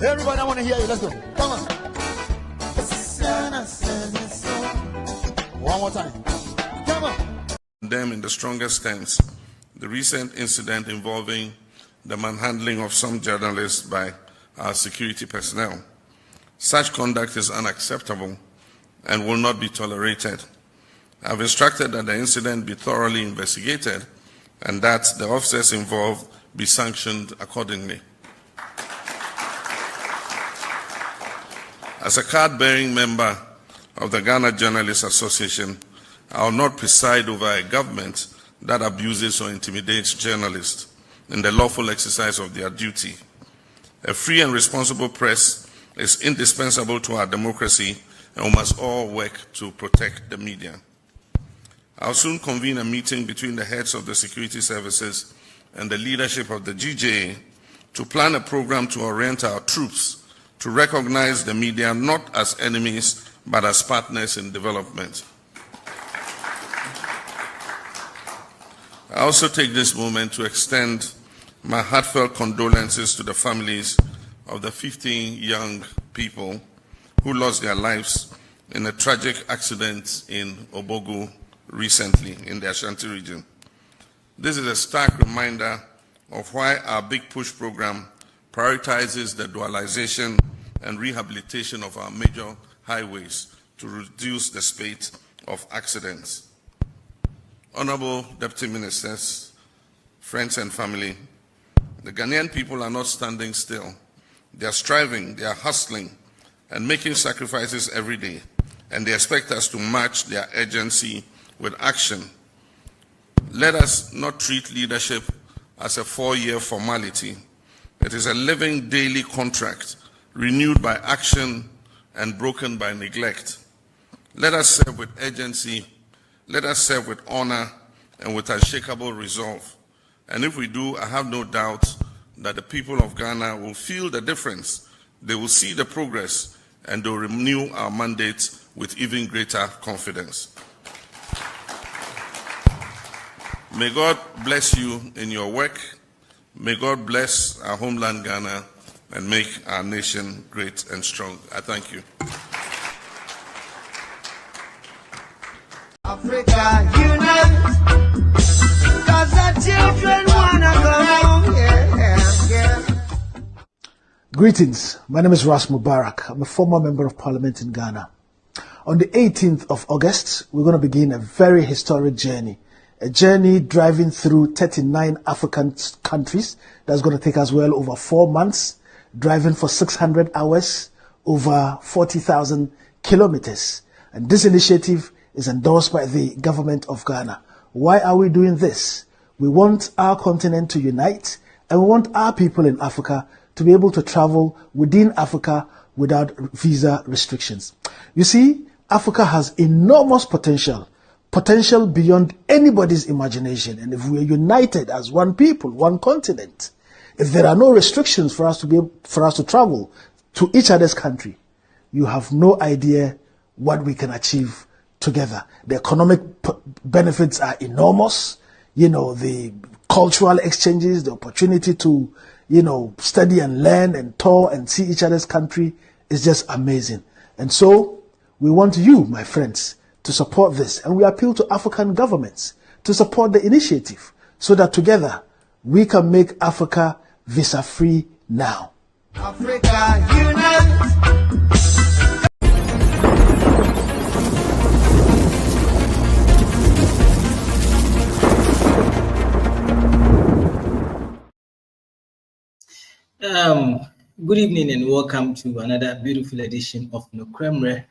Everybody, I want to hear you. Let's go. Come on. One more time. Come on. Them in the strongest terms, the recent incident involving the manhandling of some journalists by our security personnel. Such conduct is unacceptable and will not be tolerated. I have instructed that the incident be thoroughly investigated and that the officers involved be sanctioned accordingly. As a card-bearing member of the Ghana Journalists Association, I will not preside over a government that abuses or intimidates journalists in the lawful exercise of their duty. A free and responsible press is indispensable to our democracy, and we must all work to protect the media. I'll soon convene a meeting between the heads of the security services and the leadership of the GJA to plan a program to orient our troops to recognize the media not as enemies, but as partners in development. I also take this moment to extend my heartfelt condolences to the families of the 15 young people who lost their lives in a tragic accident in Obogu recently in the Ashanti region. This is a stark reminder of why our Big Push program prioritizes the dualization and rehabilitation of our major highways to reduce the spate of accidents. Honorable Deputy Ministers, friends and family, the Ghanaian people are not standing still. They are striving, they are hustling, and making sacrifices every day, and they expect us to match their urgency with action. Let us not treat leadership as a 4-year formality. It is a living daily contract, renewed by action and broken by neglect. Let us serve with urgency, let us serve with honor and with unshakable resolve. And if we do, I have no doubt that the people of Ghana will feel the difference. They will see the progress, and they will renew our mandate with even greater confidence. May God bless you in your work. May God bless our homeland Ghana and make our nation great and strong. I thank you. Africa unite, 'cause the children wanna go home. Yeah. Greetings, my name is Ras Mubarak. I'm a former member of parliament in Ghana. On the 18th of August, we're going to begin a very historic journey. A journey driving through 39 African countries that's going to take us well over 4 months, driving for 600 hours, over 40,000 kilometers. And this initiative is endorsed by the government of Ghana. Why are we doing this? We want our continent to unite, and we want our people in Africa to be able to travel within Africa without visa restrictions. You see, Africa has enormous potential potential beyond anybody's imagination. And if we are united as one people, one continent, if there are no restrictions for us to travel to each other's country, you have no idea what we can achieve together. The economic benefits are enormous. The cultural exchanges, the opportunity to, study and learn and tour and see each other's country is just amazing. And so we want you, my friends, to support this. And we appeal to African governments to support the initiative so that together we can make Africa visa-free now. Africa unite. Good evening and welcome to another beautiful edition of Nokremre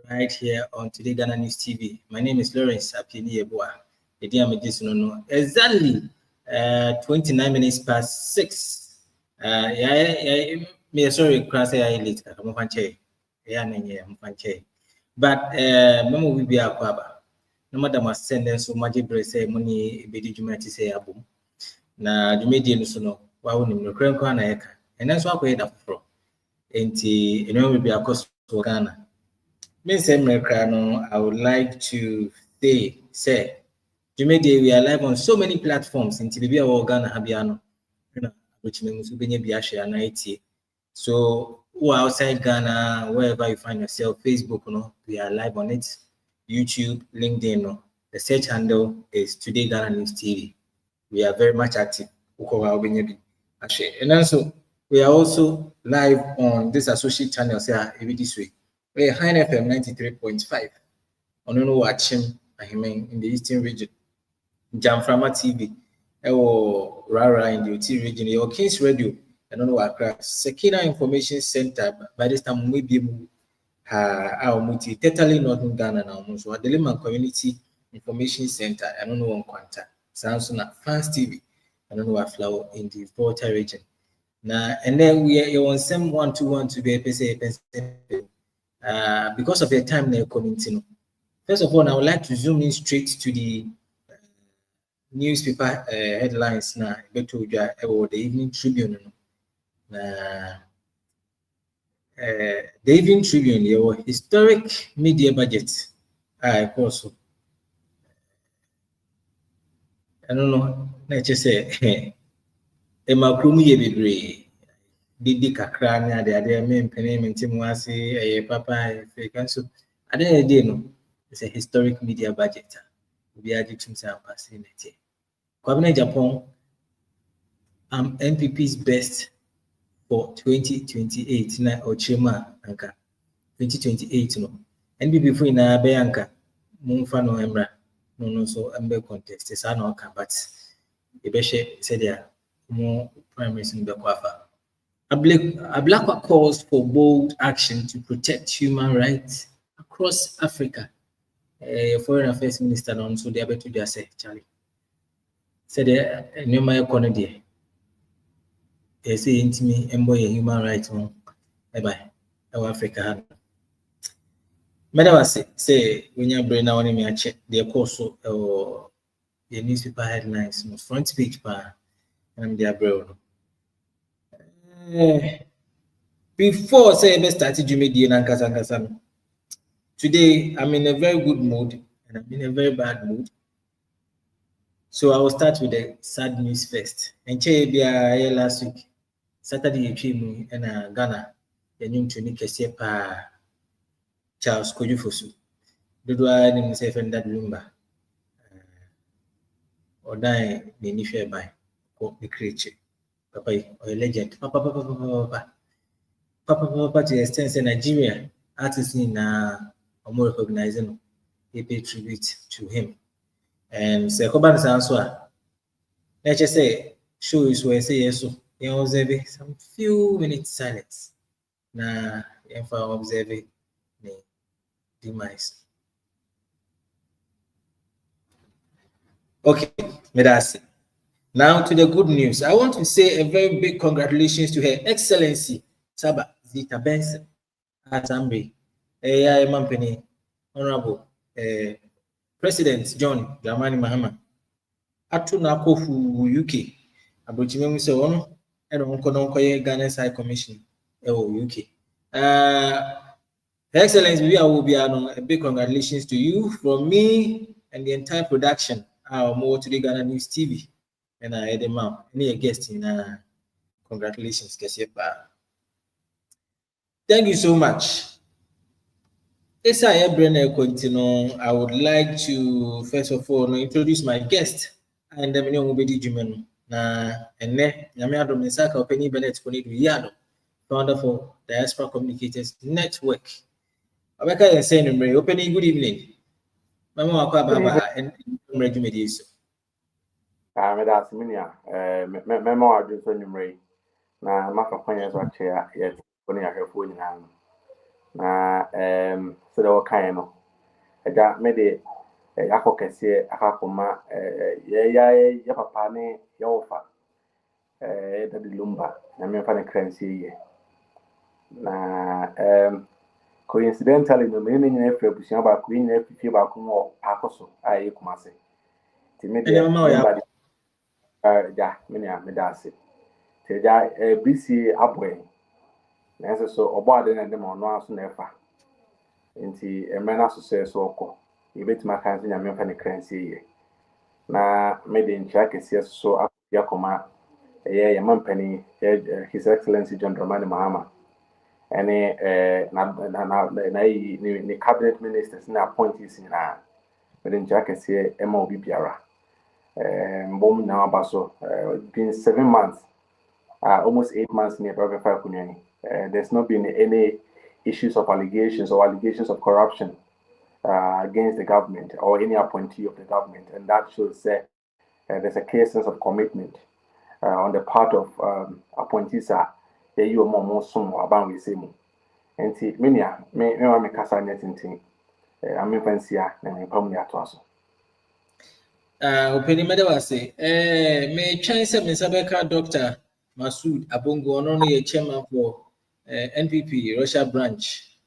right here on Today Ghana News TV. My name is Lawrence Apini Yeboah. Exactly 29 minutes past 6. Sorry, class late. But memo will be a kwaba. No matter my send so much say money be jumati say abum. Na jumedi no so no wa wonim no kran kwa na yeka. And that's what we had for. Enti eno will be across Ghana. Me say I would like to say jumedi we are live on so many platforms in Tibia or Ghana Habiano. Which means we be a share na iti. So who are outside Ghana, wherever you find yourself, Facebook, we are live on it, YouTube, LinkedIn, the search handle is Today Ghana News TV. We are very much active. And also, we are also live on this associate channel, every this way. We are High FM 93.5. On watching in the Eastern region, Jamframa TV, or Rara in the UT region, or Kings Radio. I don't know what Sekina Information Center by this time we be our multi totally northern Ghana now. So at the Lehman Community Information Center, I don't know on Quanta. Sounds like Fans TV. I don't know what flower in the Volta region. Now and then we are on some 121 to be a because of the time they're coming to. First of all, I would like to zoom in straight to the newspaper headlines now. The Evening Tribune. The Evening Tribune, your historic media budget. Also, I don't know. Let's just say, Emma Krumi Bedre, Didi Kakrania, the other men, Penny, Timwasi, Papa, so I didn't know. It's a historic media budget. We are doing some passing it. Kwabena Japan, NPP's best for 2028 na Ochema anka 2028 no NPP for na be anka mumfa no emra no so embe contest sa na oka but e be she said there more primaries in the kwafa Ablakwa calls for bold action to protect human rights across Africa. Foreign Affairs Minister on so they are to just say Charlie said there no my economy they say into me and boy human rights on Africa. Madam say when you bring now me check the course or the newspaper headlines no front page pa and their bro. Before say best started you made the today I'm in a very good mood and I'm in a very bad mood. So I will start with the sad news first. And here last week, Saturday you came in Ghana, the new to Nikese pa Charles Kojufosu. Do I name myself in that lumba? Or die the initial by the creature. Papa or a legend. Papa to the extent in Nigeria, artists in more recognizing they pay tribute to him. And say Koban answer. Let's just say show is where say yes so you observe some few minutes silence. Na if I observe the demise. Okay, that's it. Now to the good news. I want to say a very big congratulations to Her Excellency Saba Zita Benson at Ambi. AI Mampany, Honorable President John Dramani Mahama atu na kofu UK abochime mu se wono e no nko Ghana High Commission UK. Her Excellency, we are a big congratulations to you from me and the entire production. More Today TodayGhanaNews TV, and I had a mom, any guest in congratulations, thank you so much. As I continue, I would like to first of all introduce my guest, and then we will be Jumenu. And then Yamiado Misaka Penny Bennett Yado, founder for Diaspora Communicators Network. Abeka and saying, opening good evening. Mama Baba and Regimedies. That's Minia, memoir do Ray. Now, Maka Ponyas are chair yet when I have food in hand. Now, so there were kind of a dark mede a Yakokasi, a Hakoma, ya papane, Yofa, the Lumba, and me for the crancy. Now, coincidentally, the meaning in April, about Queen April about Kumo, Pacoso, I Kumase. Timid, Minia Medasi. Teja BC Abway. Nanso so oboade na dem ono aso na efa. Nti emena so se so okọ. Yebetima kan se nyame fa ne kransi ye. Na me de ntia kese so akya koma ye mampani His Excellency John Dramani Mahama. Ene ni cabinet ministers na appointees na me de ntia kese ema obi biara. Mbom na abaso been 7 months. Almost 8 months near Brother Kunyani. There's not been any issues of allegations of corruption against the government or any appointee of the government, and that shows that there's a clear sense of commitment on the part of appointees. You are more some about we say more. And see, me kasa netinting. I'm in fancy and I'm probably at us. Openi medawase. Me chance me sabeka Dr. Masood Abongo ono ye chairman for NPP Russia branch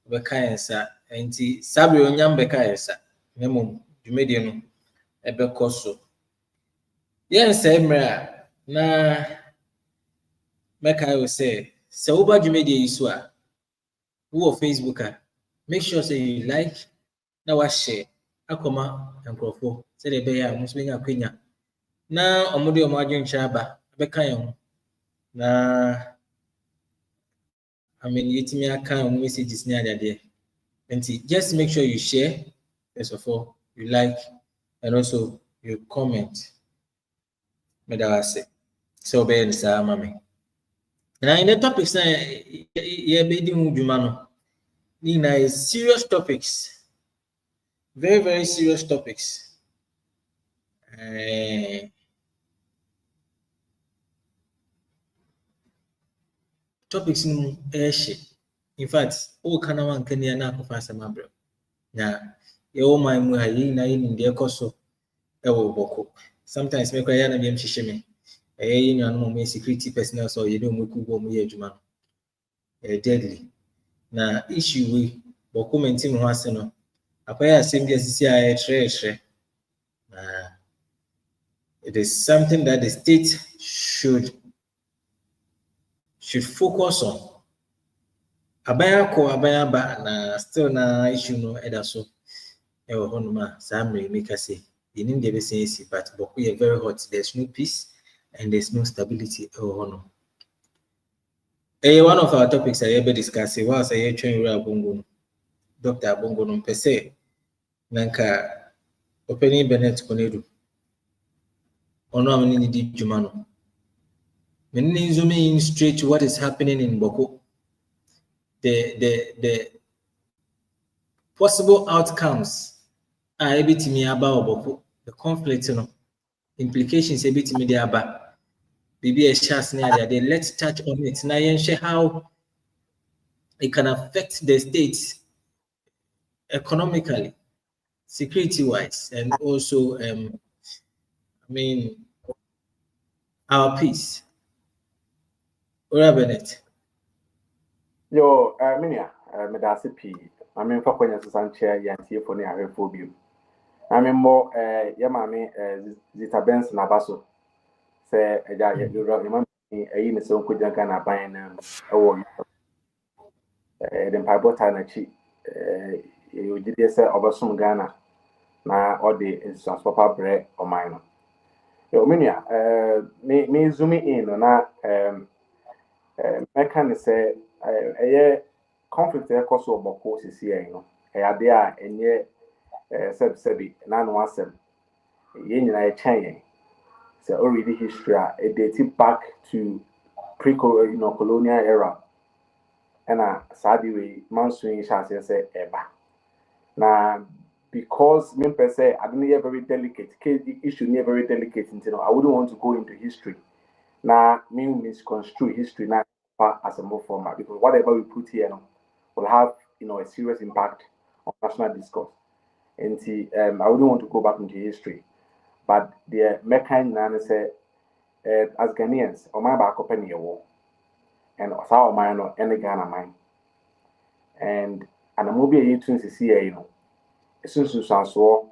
bekayensa enti sabre onyam bekayensa memom dwumedie no ebekoso yensa emra na mekayo say se oba dwumedie iso a wo Facebook a make sure say you like na wa share akoma enkrofo say de be ya musbenya kwenya na omode omadwen chaba bekayen na I mean, it's me account messages near there. And just make sure you share, first of all, you like, and also you comment. Medawase. So be in sa mami. Now in the topics na ye be di mujumano. Nina is serious topics. Very, very serious topics. Topics in in fact, all kind of one can you na confess my bro. Yeah, you my mu hayi na in the ekoso ewo boko. Sometimes me kwaya na bi mhihye me. No me security personnel so you don't muku bo mu ye adwuma no. Deadly. Na issue we boko menti mu ase no. Akwaya asem bi asisi a tre. It is something that the state should focus on. Abaya ba na still na issue no edaso ewo honuma samre make us say you need the business but boku is very hot. There's no peace and there's no stability ewo hono. One of our topics I ever discussed was I train Abongo Dr. Abongo no pese nanka opening Bennett Konedu ono amini di jumano. Meaning zooming in straight to what is happening in Boko. The possible outcomes are able to me about Boko. The conflict, implications able to me there about. Maybe a chance near there. Let's touch on it. Now, how it can affect the states economically, security-wise, and also, our peace. Ora Bennett. Yo, Minia, Medasi P. For Quenya Sanche, Yanti for near phobia. I mean more yamami Zita Benz Nabaso say you remember me a in so could Ghana buying award the Piper Tanachi you did say over some Ghana na or the instance papa bread or mine. Yo minia me zooming in na meka say conflict e koso oboko sisi e no e ade a enye sebi na no asem ye nyina e chen so already history it dates back to colonial era and sadi we mansuin shase say eba na because me per se I don't hear very delicate case issue near very delicate I wouldn't want to go into history na me misconstrue history na as a more formal because whatever we put here will have a serious impact on national discourse and I wouldn't want to go back into history but the mechanism say as Ghanaians or my back up any war and our mind or any Ghana mind and a movie you twins is here as soon as you saw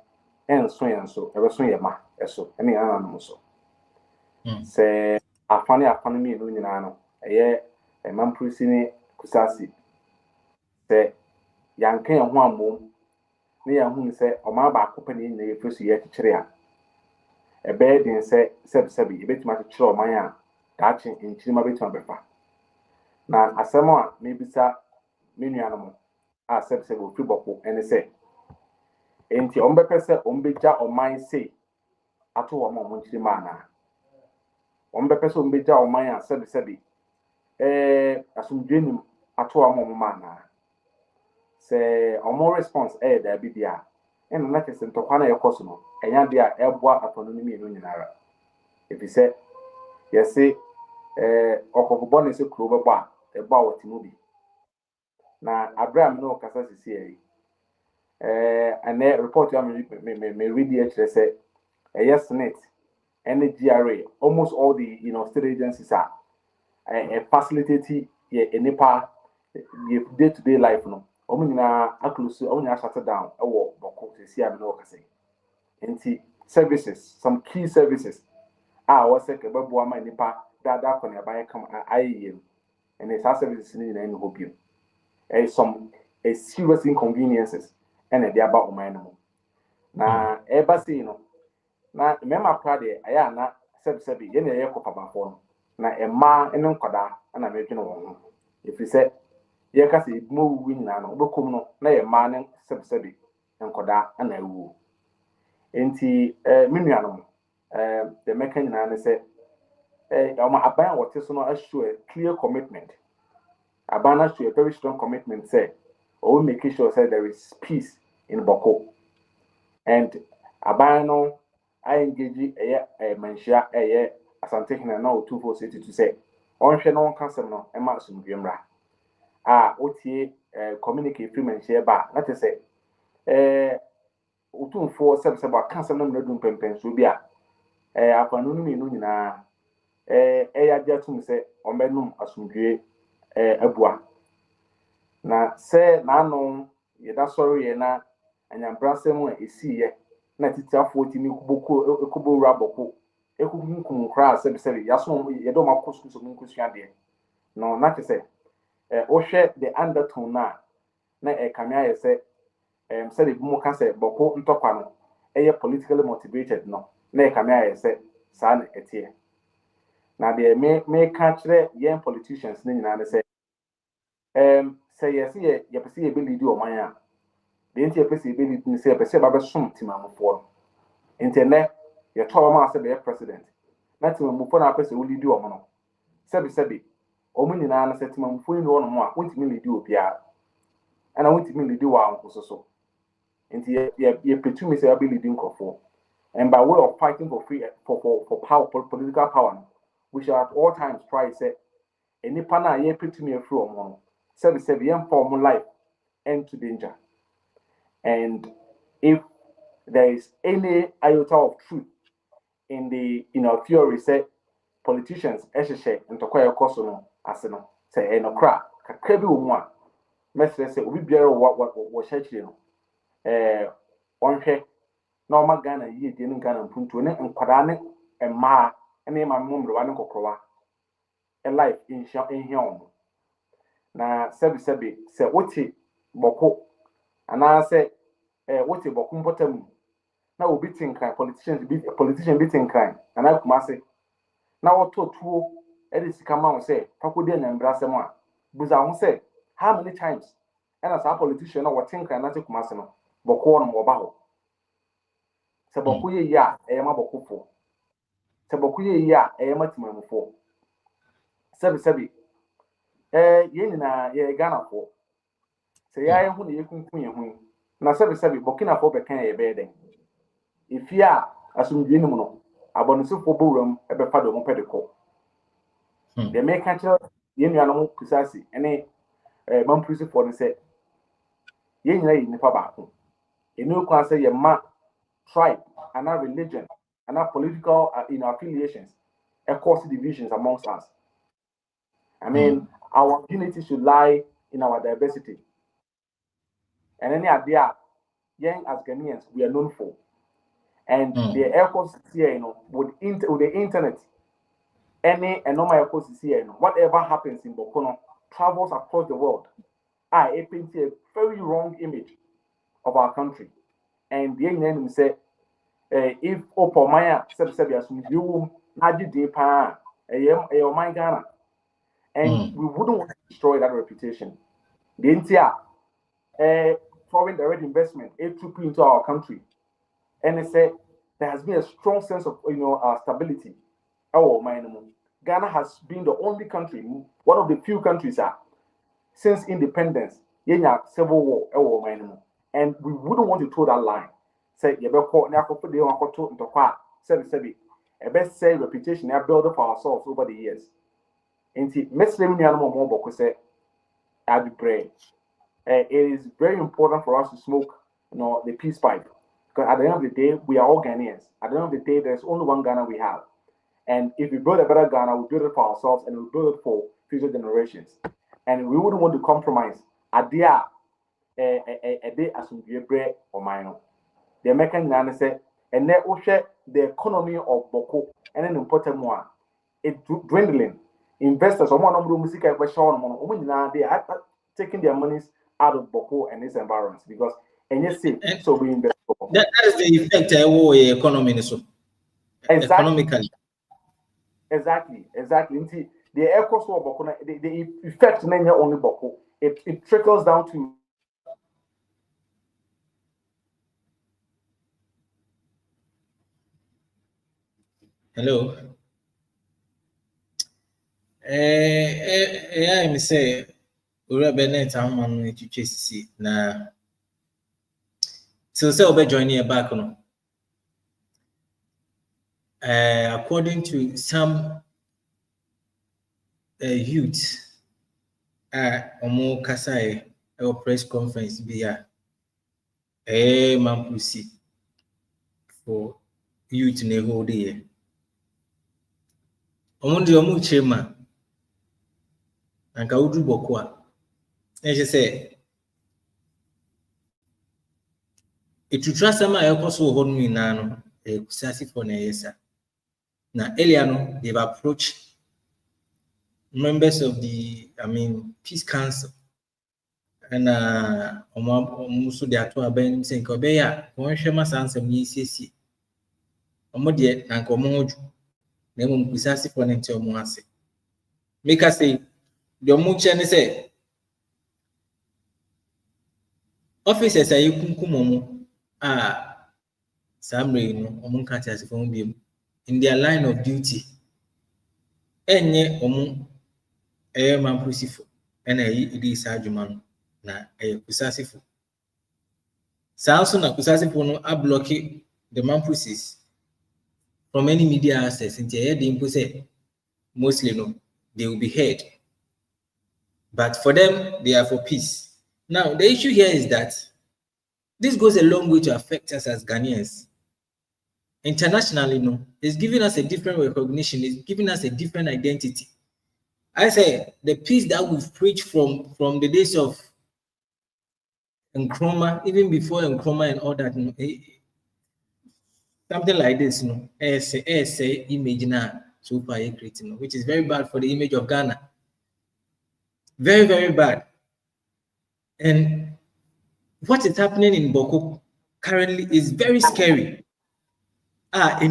and so ever so yama so any animal so say a funny economy in Unano a man prisini kusasi say yanke and one mom near whom say or my back up in the first year to Chiria a bed in say sebi a bit much show my catching in Chima bit on befa. Now, as someone maybe sir, many animal, I said, will free boko and say, ain't the umbepesa umbeja or mine say, at all among the mana. Umbepesa umbeja or mine said, as some dream at all among mana. Say, or more response, there be there. And like I said, to Hana Yokosuno, and yan dear, elbow upon me in Unionara. If you say, yes, say, or Bonnie is a clover bar. About movie. Now, Abraham no Casas is here. And the report may read the say, yes, net, and the GRA, almost all the state agencies are facilitating a NEPA day-to-day life. No, Omina Aclus only shut down a war, Boko, the CM no Casay. And services, some key services. I was like a Babuama NEPA that on your buy come and its services in any hope you. Some serious inconveniences and a dear about my animal. Now, everybody, now, remember, Prade, I am not sabi, yen a echo papa phone. Now, a man and uncoda, and I'm making one. If you say, Yakasi move win now, Bokuno, na a man and sabi, and coda, and I woo. Ain't Minianum, the mechanic said, I buy what is not a clear commitment. Abana to a very strong commitment say, or making sure say there is peace in Boko. And Abano, I engage a mentia as I'm taking a no 246 to say, on no cancer no, a maximum Gimra. OTA communicate free mentia bar, not to say, Utun 4 about cancer no redum pempen subia. Upon Nunina, dear to me say, or menum asumdue. Abua na say na no ye da sorry na anyambrasem a esi ye na titiafo timi kuboko ekubo raboko ekukunkum kra se yaso ye do makosu so munkusua de no na te say o hwe the undertone na kamia ye say say the bumo ka say boko ntokwa no politically motivated no na kamia ye say sa na etie na de me ka kire yen politicians na nyina say say yes ye pese ye be lead o man a de nti ye pese ye be lead ni say pese ba be som timamfo internet ye to ma say be president na timamfo na pese wo lead o mo no sebi o mo nyina na say timamfo ni wo no mo a wontimi lead o bia ana wontimi lead wo anko so nti ye petu me say be leading crofo and by way of fighting for free for power political power we shall at all times try say any pana ye petu me free o mo no sebi yen form life end to danger. And if there is any iota of truth in the theory, say politicians eshe into kwaya koso aseno say no cra kakra bi wo a mesre say obi biara what church no onhwe na ọma Ghana yie die ne Ghana mpuntuo ne nkwadaa ne mmaa ne ma mmomrewa ne kokrowa life nhia ọmụ na sebi se wote boko ana se wote boko mpotamu na obi tinkan politician bi tinkan ana kumase na woto tuo edi sika ma wo se fakodi na mbrasem a buza ho se how many times and as a politician na wotinkan na te kumase no boko no wo ba ho se boko ye ya ma boko fo se boko ye ya ma timamufo sebi ye nyina ye Ghana fo se ya hu na ye kunkun ye hu na sebi Burkina fo be kan ye be den ifia asumdie nim no abonusifo bowram e be fa do mo pediko de me kan kire ye nua no kusasi ene mamprisifo ne se ye nyina ye nipa ba ko enu kwa se ye ma tribe and our religion and our political affiliations cause divisions amongst us. I mean, our unity should lie in our diversity. And any idea, young as Ghanaians, we are known for. And the airports here, with the internet, any and normal airports here, whatever happens in Bokono travels across the world. It paints a very wrong image of our country. And the young men say, if Opomaya said, you Naji Depa, a my Ghana. And we wouldn't want to destroy that reputation. The entire foreign direct investment troop into our country, and they say there has been a strong sense of stability. Ghana has been the only country, one of the few countries since independence, civil war. And we wouldn't want to toe that line. Say best say reputation I built up for ourselves over the years. It is very important for us to smoke, the peace pipe, because at the end of the day, we are all Ghanaians. At the end of the day, there's only one Ghana we have, and if we build a better Ghana, we build it for ourselves, and we build it for future generations. And we wouldn't want to compromise. Adia, a day as we bread or mine. The American Ghana said, and then the economy of Boko, and then important one, it's dwindling. Investors, they are taking their monies out of Boko and its environments because so we invest. That is the effect of the economy. So economically. Exactly. The air cost of Boko, the effect only Boko. It trickles down to. Hello. I say, Ura Bennett, I'm on to see now. So, we're joining back on. According to some youth, Omo Kasai, our press conference, be a man for youth in the whole day. Omo Chema. And Kaudu Bokwa. And she said, if you trust some, I also hold me now, a sassy for Nayesa. Now, Eliano, they've approached members of the, Peace Council. And almost the Atua Ben saying, Kobeya, one Shema Sans and Yesi. Omodia, and Komoju, Nemo Pisasi for Nento Moase. Make us say, the Omuchane say, officers are you kunkumomo, some rain, Omunkatas from beam in their line of duty. Enye Omu, a man pusifo, and it is Sajuman, na a Pusasifo. Samson and Pusasifo are blocking the man pussies from any media access into the impose, mostly no, they will be heard. But for them, they are for peace. Now, the issue here is that this goes a long way to affect us as Ghanaians. Internationally, it's giving us a different recognition. It's giving us a different identity. I say the peace that we've preached from the days of Nkrumah, even before Nkrumah and all that, something like this, say image now so far creating, which is very bad for the image of Ghana. Very, very bad. And what is happening in Boko currently is very scary. I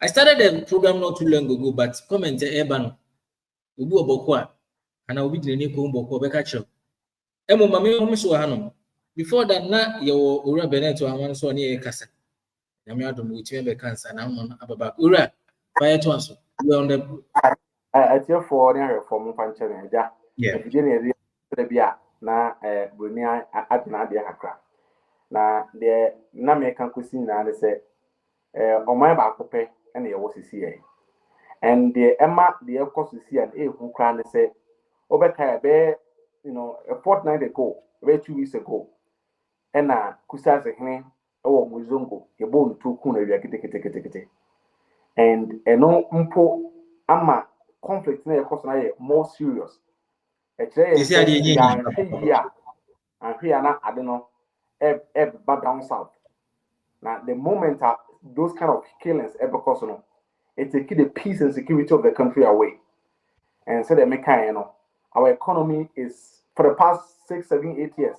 started the program not too long ago, but comment Ebano, Ubu Bokwa, and I'll be the Nico Boko Bekacho. Emo Mami Homiso before that, na your Ura Beneto, I want so near Casa. Yamiadum, which may be cancer, and I'm on Ababa Ura, fire to us. We're on the I tell for near from Panchania, yeah. Virginia, na Bunia Adna de Hakra. Na the Namekan cuisine, and they say, on my back, and the was here. And the Emma, the of course, see and who cran say, Obeka bear, a fortnight ago, 2 weeks ago. And Kusas a hen, or Muzungo, a bone to Kuna, and no umpo ama conflict na cause na more serious. And here na I don't know back down south. Now the moment those kind of killings because it take the peace and security of the country away. And so they make our economy is for the past 6, 7, 8 years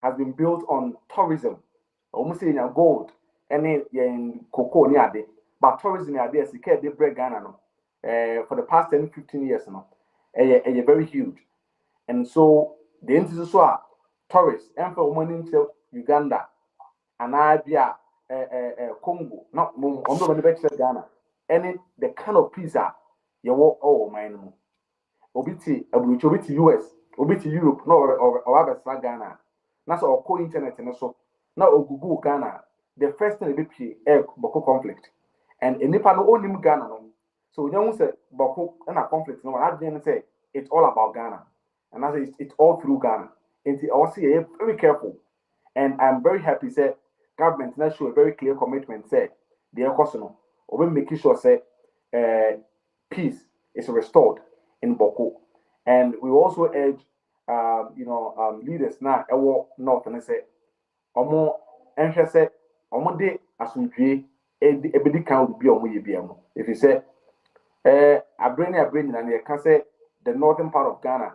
has been built on tourism. Almost in gold and in cocoa near there. But tourism are there, they break Ghana for the past 10, 15 years very huge. And so the institution tourists and for money into Uganda and Abia Congo, not on the Ghana. And the kind of pizza you walk mine. Obiti US, Obiti Europe, no or other Ghana. That's all co-internet and so now Google Ghana. The first thing they be Boko conflict. And in Nepal, no only Ghana. So you don't say Boko and a conflict. No, I didn't say it's all about Ghana. And I say it's all through Ghana. And I was very careful. And I'm very happy say government now show a very clear commitment say the economy or we making sure say peace is restored in Boko. And we also urge leaders now north and say omo enhwe say omo de asundwe ebedi kan will be on YBM. If you say, I bring and you can say the northern part of Ghana,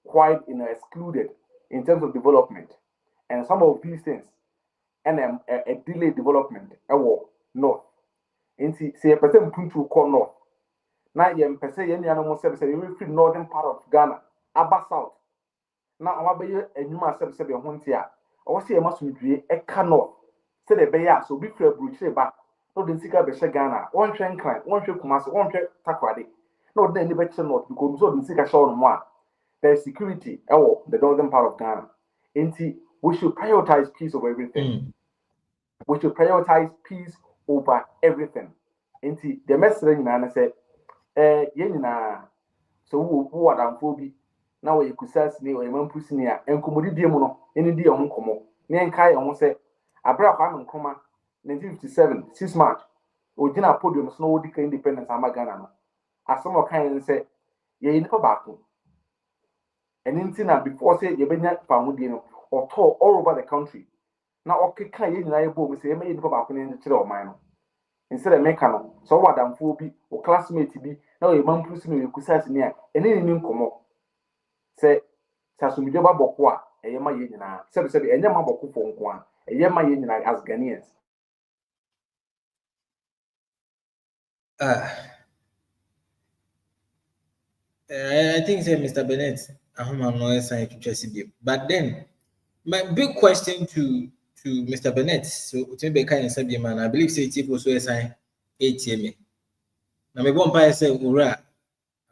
quite excluded in terms of development, and some of these things, and a delayed development, north. And say a person put to call north. Now you per se any animal service, you free northern part of Ghana, Abba South. Now I be a new service of your Hontia, or see a must be a canoe. Say the bear, so be fair, Bruce back. No, the Sika Besha Ghana, one train client, one train Kumasi, one train Takradi. No, then the better not because so the Sika show one. There's security, the northern part of Ghana. And we should prioritize peace over everything. We should prioritize peace over everything. And the message in said, so who are down phobi now you could say, or a man pushing here, and commodity demono, any dear on como, Nyan Kai almost said. Abra Kwame Nkrumah 1957 6 March Ojina podium snow declare independence Ghana. As some kind say ye in back. And in before say ye benya famudino or tour all over the country. Now okay can ye na ebo say me in back in the children of mine. Instead of mekano, so what am phobi or classmate be now a man pushing you could say near and any new como say Sasumijoba Bokwa, a yama yena, said a yama boku for one. As Ghanaians. I think say Mr. Bennett, I'm not saying to but then my big question to Mr. Bennett, so to be kind of man, I believe say it was a sign ATM. Now me one by say ura,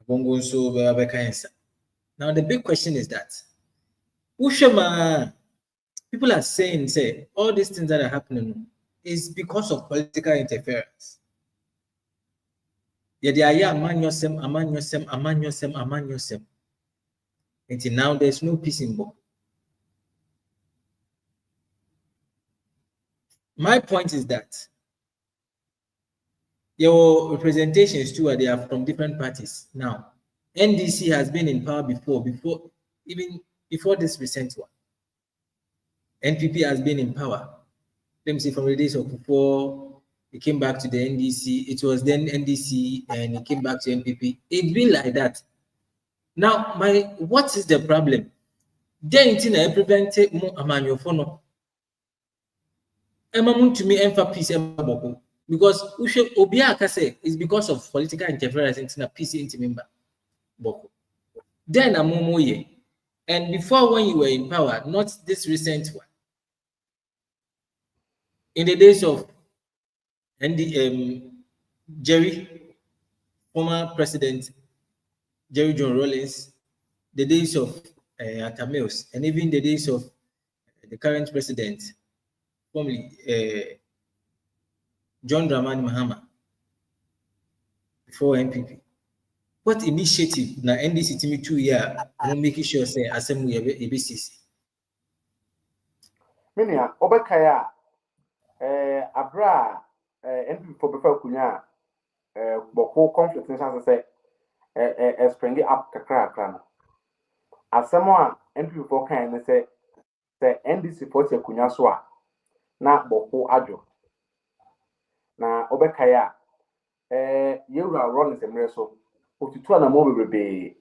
bongo so be kind. Now the big question is that Ushema. People are saying, say, all these things that are happening is because of political interference. Yeah, they are here, among yourself. Until now, there's no peace in Boko. My point is that your representations too they are from different parties. Now, NDC has been in power before this recent one. NPP has been in power. Let me see, from the days of before it came back to the NDC, it was then NDC and it came back to NPP. It's been like that. Now, what is the problem? Then I prevented more amanyofo. Emamun to me emfa peace emaboko. Because we should Obiaka say it's because of political interference into a peace into member. Boko. Then Amumoye. And before, when you were in power, not this recent one. In the days of Jerry, former President Jerry John Rawlings, the days of Atamils, and even the days of the current president, formerly John Dramani Mahama, before NPP. What initiative na NDC to me 2 years making sure say assembly ABCC? Minia Obakaya Abra NPP for before Kunya Boko conflict in sense say spring up kakra as someone NPP for kind say NDC for Kunya so na Boko adwo na Obakaya yewura run semre so otutu ana mo bebe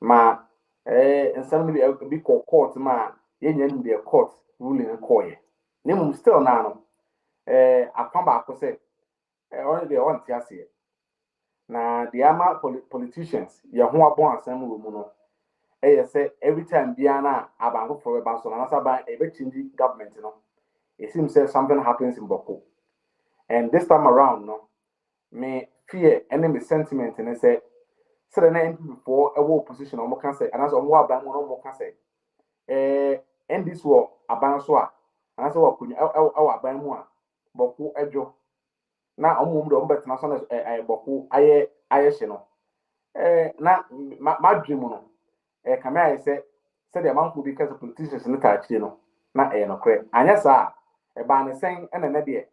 ma nsam bi court ma yenya ni be court ruling koye nemu still na no akwamba akose only the one tiase na the ama politicians ye ho abon asam wo mu no say every time biana abanko for ba so na saba e be change government no it seems say something happens in Boko, and this time around no me fear enemy sentiment and say the name before a war position or more can say and as on what bank or more can say and this war a banswa and as what could our ban more Boku ejo na omu do mbet na so na Boku aye shino na my dream no come I say the amount could because of politicians in the touch no na no cre anya sa ba ne sen na na de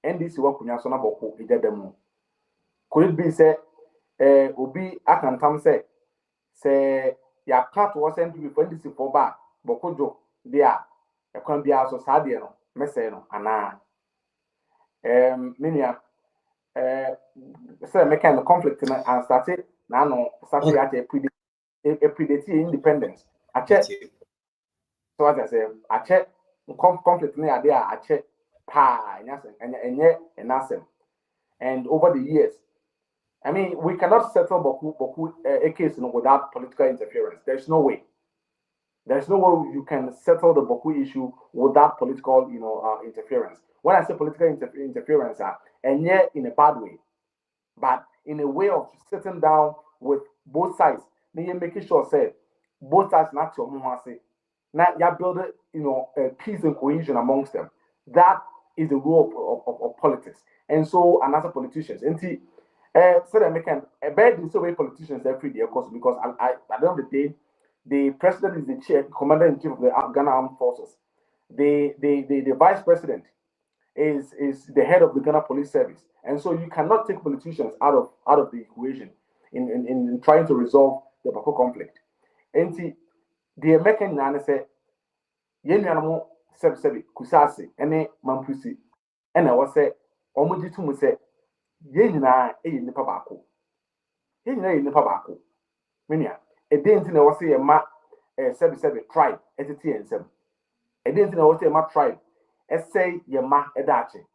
NDC wa kunya so na Boku idadamu. Could it be say obi akantam say ya cat was sent to be NDC for back Bokojo there e kwan bia so sa de no me say no ana minia say make kind of conflict and started na no started at a predate independence a check so as I say a check conflict na there a check pa enye and over the years I mean, we cannot settle Boku a case without political interference. There's no way. There's no way you can settle the Boku issue without political, interference. When I say political interference, and yet in a bad way, but in a way of sitting down with both sides, then making sure say both sides not to say, now you build peace and cohesion amongst them. That is the role of politics, and so another politicians and so that can a bad in so way politicians every day, of course, because at the end of the day, the president is the chair, commander in chief of the Ghana Armed Forces. The vice president is the head of the Ghana Police Service, and so you cannot take politicians out of the equation in trying to resolve the Boko conflict. And the American nana say, "Yenyanamo sebi kusasi ene mampusi," and I was say, "Omuji tumu say." Yenina nipa baako. Yenina nipa baako. Minia, e dey nti na wo say ma sebi tribe etete ensem. E dey nti na wo say ma tribe say ye ma edaache.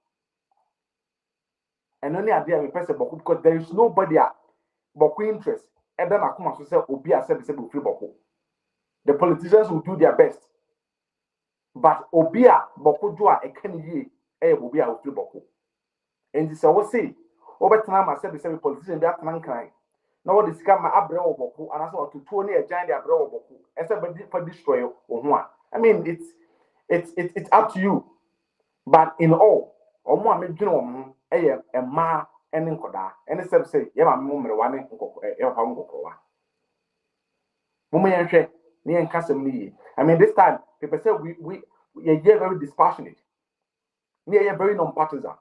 And only ade me person Boko because there is nobody a Boko interest e da na kuma so say obi a sebi free Boko. The politicians will do their best. But obi a Boko do a kan yie obi a free Boko. And this I will say Overtime, I said the same politician that man crying. Now, what is come my abro boku, and I saw to Tony a giant abro boku, except for destroy or one. I mean, it's up to you. But in all, or more, I mean, a ma and in Koda, and the same say, yeah, I'm one in Hongo. Mummy and Shay, near and Casimir. I mean, this time, people say we are very dispassionate, near very non-partisan.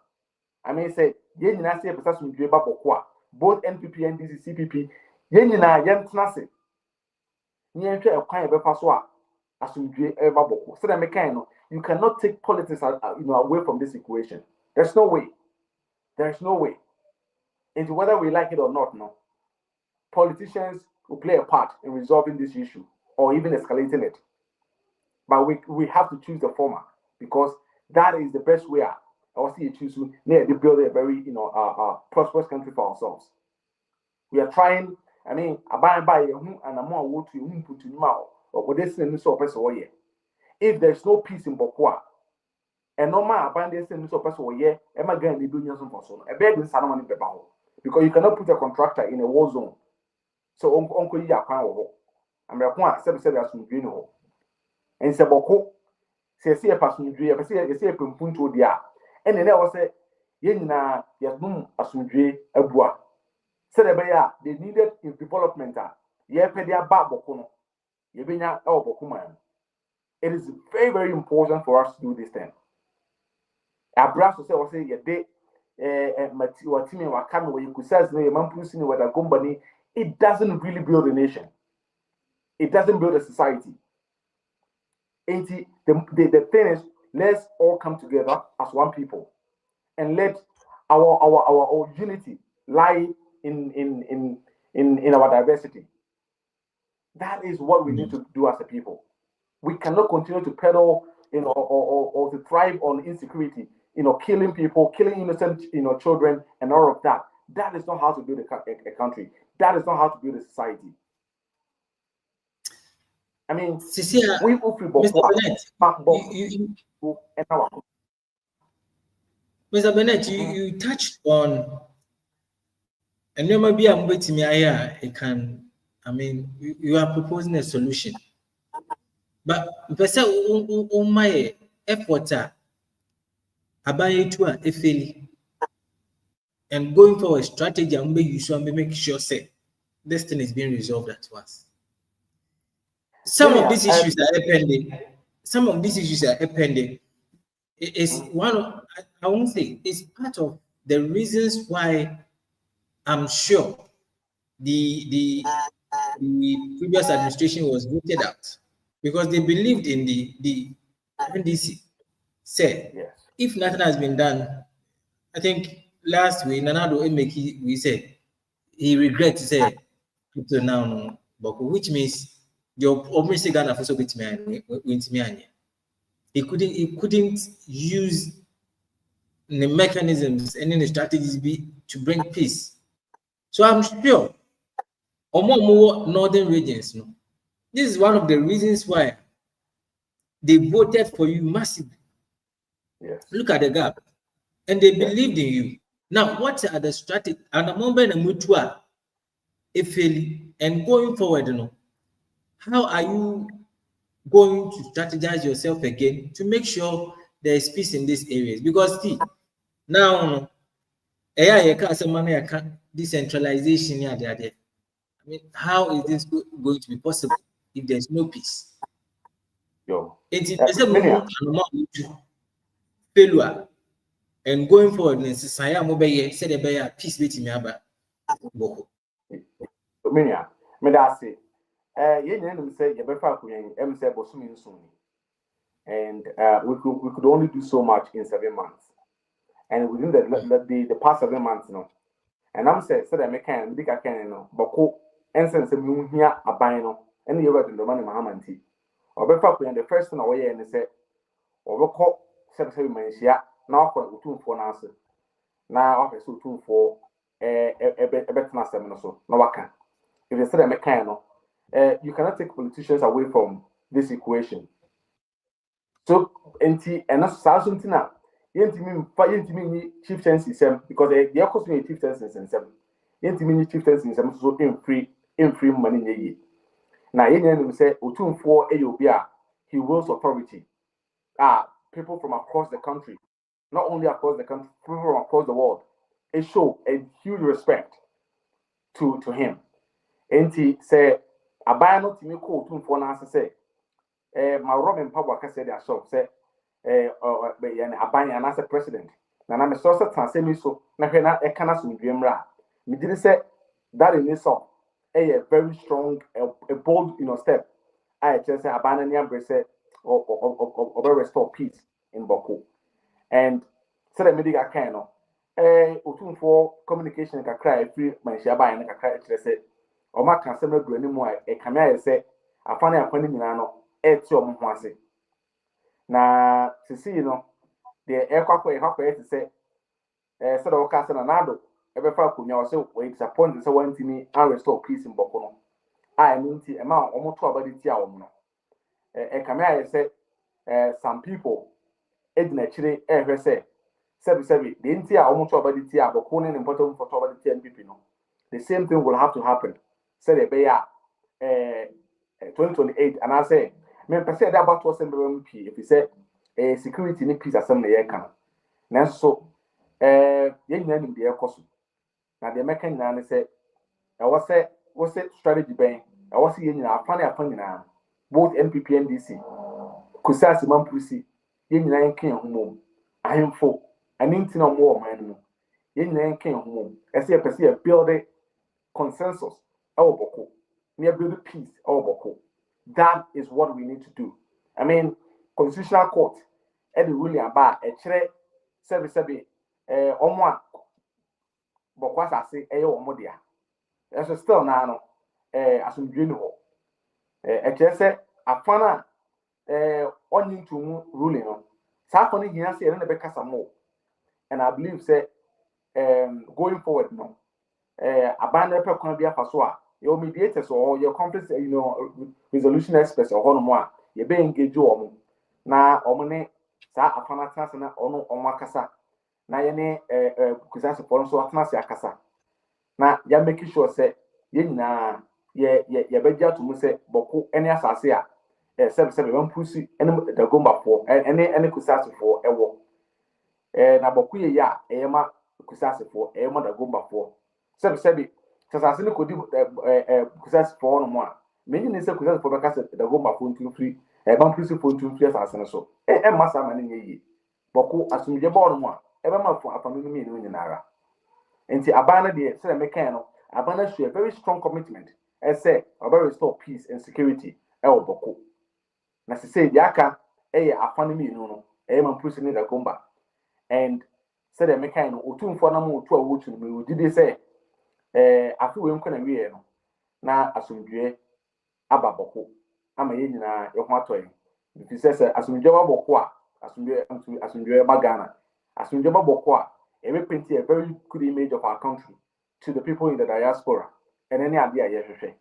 I mean, say, yen na say person some dwe ba bokwa both NPP NDC CPP yen na yen tnase ni yen hwe ekwan e befa so a asumdwe e ba bokwa so that me kan no you cannot take politics away from this equation. There's no way. There's no way. And whether we like it or not, no, politicians will play a part in resolving this issue or even escalating it. But we have to choose the former because that is the best way. I will see you choose to build a very prosperous country for ourselves. We are trying. I mean, by and I'm more wood to you put in mouth or this and so person. If there's no peace in Bokwa, and no man abandon and so person, yeah, am I going to do something for so a bed in Salomon because you cannot put a contractor in a war zone. So Uncle Ya Power, and my point 7 as we know. And Saboko says, a person, I say a punto dia. And then I was say, Yenna, Yadum, Asundre, a bois. Said they needed in development. Ye pedia babokono. Ye benya bokuman. It is very, very important for us to do this thing. Abraso say, ye day, Matthew Timmy Wakami, where you could say, Mampusini, where the company, it doesn't really build a nation. It doesn't build a society. The thing is, let's all come together as one people and let our unity lie in our diversity. That is what we need to do as a people. We cannot continue to peddle, or to thrive on insecurity, killing people, killing innocent, children, and all of that. That is not how to build a country. That is not how to build a society. I mean, we Mr. Bennett, you touched on, and there might be a way to me here. You are proposing a solution, but my effort and going for a strategy and make sure say this thing is being resolved at once. Some of these issues are pending. Some of these issues are pending. It's one of, I won't say it's part of the reasons why I'm sure the previous administration was voted out, because they believed in the NDC said, yes, if nothing has been done. I think last week Nanado Emeki, we said he regrets to say to now, which means your obviously Ghana for so bit me. He couldn't use the mechanisms and the strategies to bring peace. So I'm sure more northern regions, this is one of the reasons why they voted for you massively. Yes. Look at the gap. And they believed in you. Now, what are the strategies? And the moment mutua, and going forward, how are you going to strategize yourself again to make sure there is peace in these areas? Because see, now, decentralization, I mean, how is this going to be possible if there's no peace? Failure and going forward, peace with me. And we could only do so much in 7 months. And within the past 7 months, and I'm saying that I can Boko and sense a moon here a bino, and you were in the money Mahamanti. Or the first thing away and say, or call 7 minutes here, now for 2 for an answer. Now, I so 2 for a better seven or so. No, I can. If you said a mechanic, you cannot take politicians away from this equation. So, and that's something now. Yentimi chieftains in some because they are costing chieftains in some. Yentimi chieftains in some so in free money. Now, Yen say, Utun for AOBA, he wills authority. People from across the country, not only across the country, people from across the world. It show a huge respect to him. And he say, I buy not to me call Utun for an say, my Robin Pabwa said, I saw, say, Abanya as a president. And I'm a source of Tansemi so Nakana Ekanas in Dreamra. Me did say that in this song, a very strong, a bold, step. I just say Abanya Brace, or restore peace in Boko. And so the medical kind of otum for communication kakra free manhia ba na kakra kire se o ma kan se madu ani mu e kamia se afane afane nyina no e ti o mo ho ase na sisi no de e kwakwa se se do ka se na nado e be fa kunya o se we disappoint se wantimi and restore peace in Boko no I mean ti e ma o mo to abadi ti a o mo no e kamia se some people edina chire e hwe se sebi the entire almost about the tia but calling important for about the NPP no the same thing will have to happen say the be 2028 and I say me person that about was MP if you say security ni peace asem na ye kan na so ye nyina nim de ekoso na the American nyina say I was say strategy ben I was ye nyina afan nyina both NPP NDC kusasi mampusi ye nyina yenkan humom ahemfo and into no more man. Yen came home. As a person build a consensus. Our boko. Near build peace. Our boko. That is what we need to do. I mean, constitutional court. Eddie William Bar a chere sebi omwa boko as I say omodia. As still now asum dream ho. A chere say afana on to ruling on. Safoni here say na be kasa more. And I believe say going forward no abandon pe kon bia faso a your mediators or your complex resolution experts or no more you be engage o na o ne sa afana trans na ono akasa na ye ne kusase for so atna se akasa na ya make sure say ye nyina ye begya to mu say Boko any asase a sebe ban pusi ene da gomba for ene kusase for ewo na Boko ye ya ma kusase for ma da gomba for sebe sasase ne kodi kusase for no mo a menyi ne se kusase for beka se da gomba for ntu free ban pusi for ntu free sasase ne so masa ma ne ye Boko asumje bo no mo a be ma for afanu no mi ne nyinara enti abana de se me kan no abana show a very strong commitment say about restore peace and security Boko na se say diaka afanu mi no man pusi ne da gomba. And said the mechanic or 2 for no to a wood to me. Did they say, after we can we now assume Ababoko. I'm a yin your toy. If he says, assume Java Bokwa, assume Bagana, assume Java Bokwa, a reprint a very good image of our country to the people in the diaspora and any idea yesterday.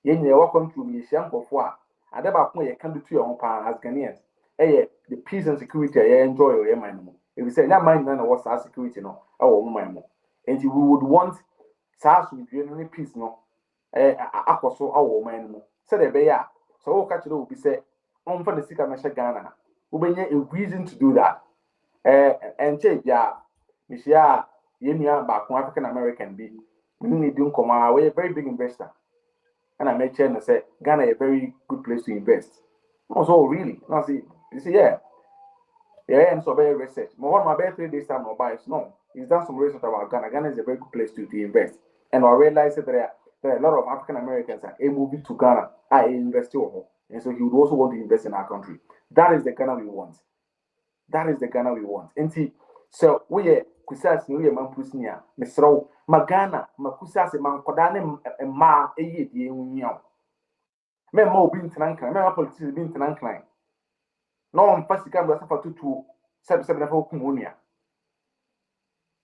Yen, welcome to me, Shampo Foa. I never point a candle to your own power as Ghanaians. The peace and security I enjoy your mind. If you say that mind none what's our security no our woman and we would want SARS with any peace no akoso our woman no said the bear so catch it will be said on for the sick Masha Ghana we be a reason to do that and check ya Michia Yemia back African American be meaning doing come away a very big investor and I made sure and say Ghana a very good place to invest. Also really no see you see yeah, and so very research. More my best 3 days time no buys. No, he's done some research about Ghana. Ghana is a very good place to invest. And I realized that there are a lot of African Americans are moving to Ghana. I invest over. And so he would also want to invest in our country. That is the Ghana we want. That is the Ghana we want. And see, so we are kusas we are man pusnia. Misro Magana, Makusas man kodane ma eye die unyo. Me mo bin tenankran, me politicians bin tenankran. No one first can be suffer to 7 of Kumunia.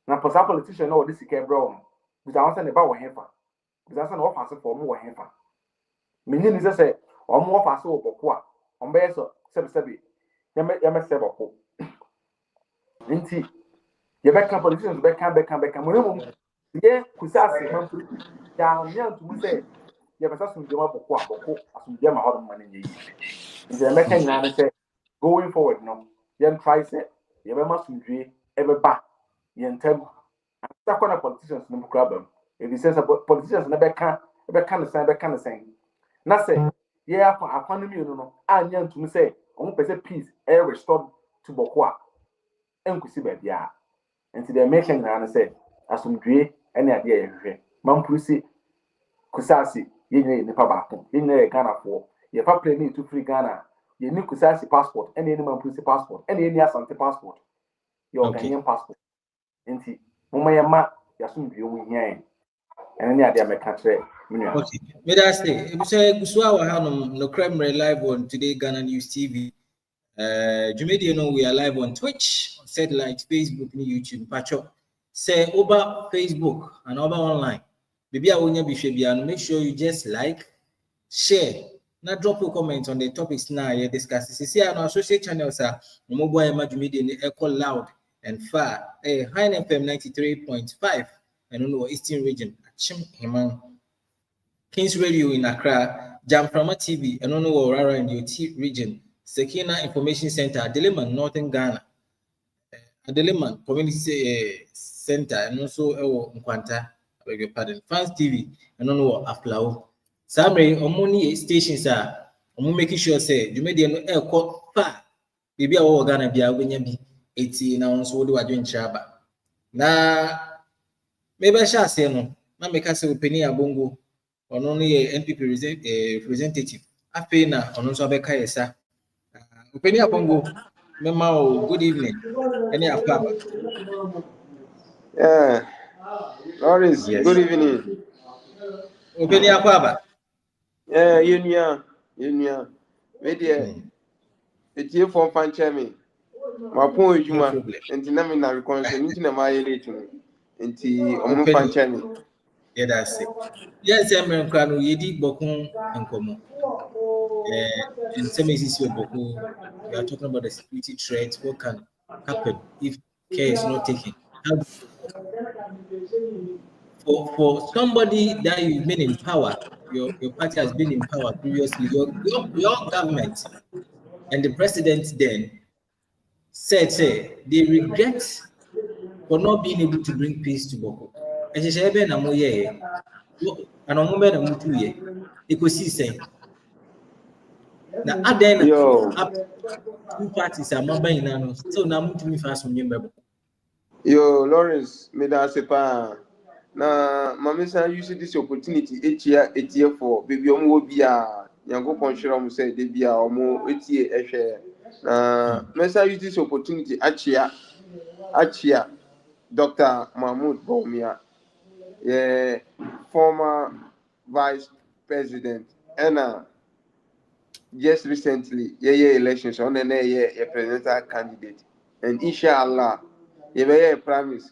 Now, for some politician, no, this is a brown. Because I want to about heifer. Because I want to for more heifer. Meaning is to say, or more fast over Boqua, on base of 7. Yama Inti, your back politicians back. Yeah, Kusasi, down young to say, you have a some Jama Boqua, some Jama out of money. The American say, going forward, no, young try say, you must be ever back. Yen term, that kind of politicians no problem. If he says about politicians never can the same. Now say, yeah, for economy, no, and young to me say, on person peace, air restored to Bokwa, and could see baby. And to the American and say, as some dream, any idea, Mampusi, Kusasi, in the Pabako, in the Ghana for, you have plenty to free Ghana, You need Kusasi passport, any Mampusi passport, any Asante passport. Your Ghanaian passport. Inti, Mumayama, Yasum, you here. And any idea make country. Okay. May I say, if you say Kuswa Hanum, no crime live on Today Ghana News TV. You know we are live on Twitch, on satellite, Facebook, and YouTube. Pacho say over Facebook and over online. Maybe I will be Fabian. Make sure you just like, share, now drop your comments on the topics now you discuss. See on our social channels are mobile Jumedi Echo Loud and Far, High FM 93.5, and on Eastern region, Chim Himan. Kings Radio in Accra, Jamframa TV, and on Rara in the OT region, Sekina Information Center, Adeleman, Northern Ghana, Adeleman Community Center, and also Nkwanta, I beg your pardon, Fans TV, and on Aflao. Samre, Omoni stations are making sure say you made the air court far. Maybe our Ghana be a winner 80 now, so do I join Chaba. Now, maybe I shall say no, now make us a penny a bongo. On only a NPP representative. I pay now on also Becca Yesa. Upeni Apongo, Memo, good evening. Any of Papa? Yeah, Lawrence, Yes. good evening. Upeni Apaba. Yeah, Unia. Media, it's here for Panchami. My point, No Juma, problem. and Tinamina reconciliation of my relating. And the Omu Upeni. Panchami. Yeah, that's it. Yes, I'm in Krano, Yedi Bokun and Komo. And some is your Boku. You are talking about the security threats. What can happen if care is not taken? How for somebody that you've been in power, your party has been in power previously, your government and the president then said, say, they regret for not being able to bring peace to Boko. And she said, and I'm here, and I'm going to here. It could see say. Now, then, up two parties are mobile now, so now I'm to me fast from you. Yo, Lawrence, me da sepa. Na mamisa use this opportunity each year for baby omo bia yango ponshira mo say de bia omo etie ehwe. Na mesa use this opportunity achia Dr. Mahmoud Bawumia, former vice president, and just recently, elections on a presidential candidate, and inshallah, a promise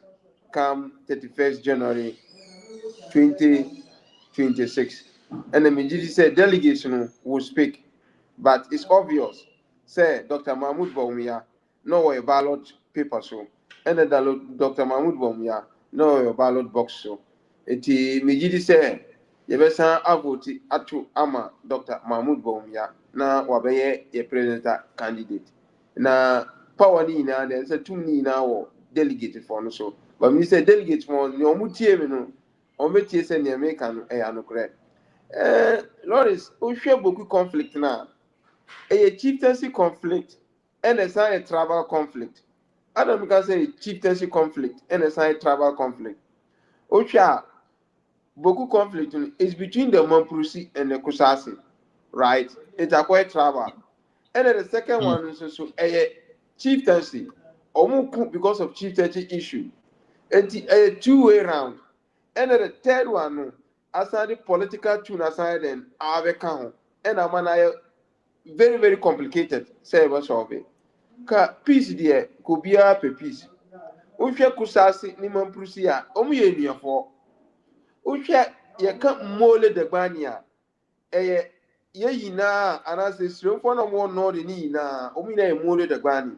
come 31st January 2026. And the Majidi said delegation will speak, but it's obvious. Say Dr. Mahmoud Bawumia, no a ballot paper so, and then Dr. Mahmoud Bawumia, no a ballot box so. Eti Majidi said, Yebesa avoti atu ama Dr. Mahmoud Bawumia na wabeye a presidential candidate. Na power ni na then say two ni na wo delegate for no so. But me say delegate for no mutie me no. Ometie say ne America no e anokre. Lawrence, we share beaucoup conflict now. A chieftaincy conflict and a tribal conflict. I don't because say chieftaincy conflict and a tribal conflict. We share beaucoup conflict is between the Mamprusi and the Kusasi, right? It's a quite tribal. And then the second one is also a chieftaincy, almost because of chieftaincy issue. It's a two-way round. And then the third one, aside the political tune aside, and our account, and I'm very, very complicated. Say what's of it. Peace there could be a peace. Usha Kusasi, Niman Prusia, Omi for Usha, you can't mole the bania. Ye na, and as this room for no more nor the knee na, Omina mole the bani.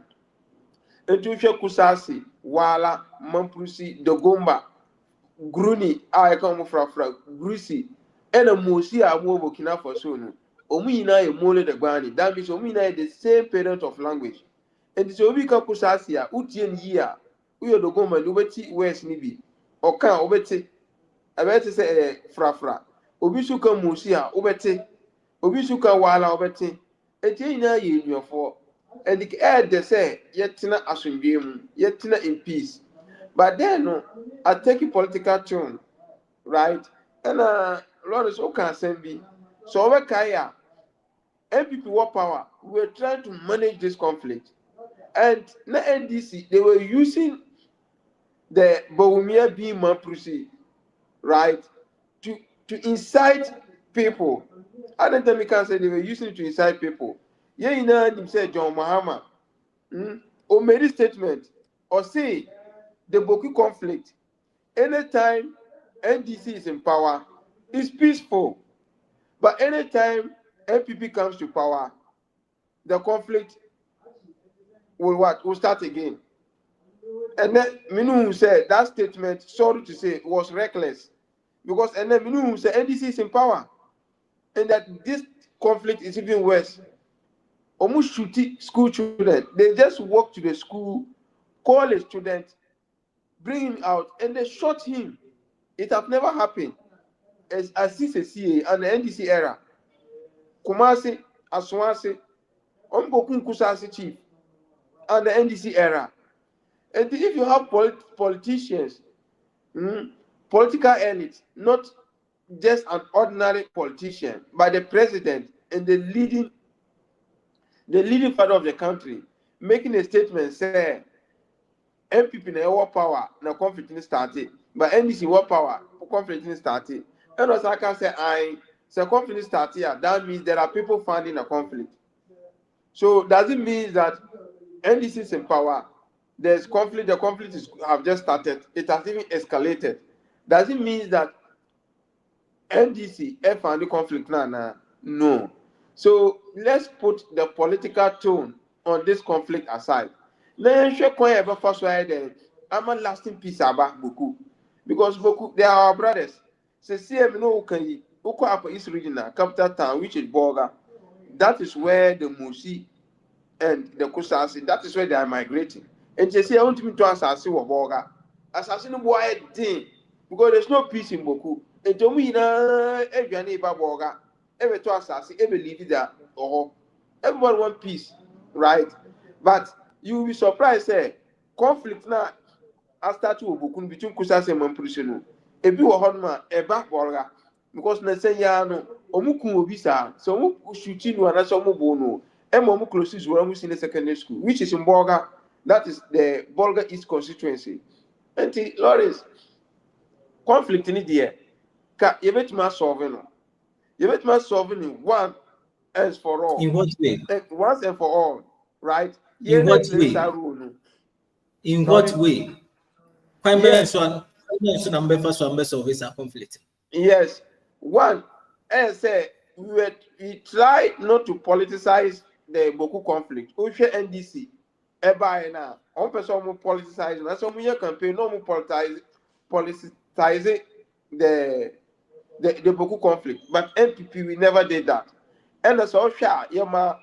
And Usha Kusasi, Wala, Mamprusi, Dogomba. Gruni a come from Grusi and a Musi a mobile Burkina Faso no. Omina a mole the bani. That means Omina the same parent of language. And it's Obika Kusasia, Utian year. We are the woman Ubeti West Nibi. Oka Obeti. I better say Frafra. Obisuka Musia, Obeti. Obisuka Wala Obeti. Etina in your four. And the air they say, Yetina Asumbium, Yetina in peace. But then, no, I take a political tune, right? And Lawrence Oka Sembi, so over Kaya, NPP war power, we were trying to manage this conflict. And the NDC, they were using the Bawumia being Mamprusi, right, to incite people. I don't think we can say they were using it to incite people. Yeah, you know, him say John Mahama, or made a statement, or say the Boku conflict. Anytime NDC is in power, it's peaceful. But anytime NPP comes to power, the conflict will what? Will start again. And then Minu said that statement, sorry to say, was reckless. Because and then Minu said NDC is in power. And that this conflict is even worse. Almost shooting school children. They just walk to the school, call a student, bring him out, and they shot him. It have never happened as CCA and the NDC era. Kumasi, Aswasi, Ombokun Kusasi chief, and the NDC era. And if you have politicians, political elite, not just an ordinary politician, but the president and the leading father of the country, making a statement say NPP na war power na conflict in started, but NDC war power conflict in started. And as I can say, conflict started, that means there are people funding a conflict. So does it mean that NDC is in power? There's conflict, the conflict have just started, it has even escalated. Does it mean that NDC found the conflict now? No. So let's put the political tone on this conflict aside. I'm a lasting peace about Boku. Because Boku, they are our brothers. So CM no can Uko Upper East Regional, capital town, which is Boga. That is where the Musi and the Kusasi, that is where they are migrating. And they say, I want me to assassin Boga. Assassin boy thing. Because there's no peace in Boku. And to me, every neighbor Boga, every to assassin, every leave it there. Everyone want peace, right? But you will be surprised, say, conflict now after two Boku between Kusasi and Mamprusi. Ebi wo honma eba borga because na say ya no omukun obi sa so omu shooting no na so omu bo no omu close to omu senior secondary school which is in Bolga, that is the Bolga East constituency. And Lawrence, conflict in there ka yebetuma solving one and for all. In what way? Once and for all, right? In what way? In what way? Yes. Conflict. Yes. One, and say we try not to politicize the Boku conflict. We NDC. Eba na one person more politicize. Na some year campaign no more politicize the Boku conflict. But NPP we never did that. And the social yama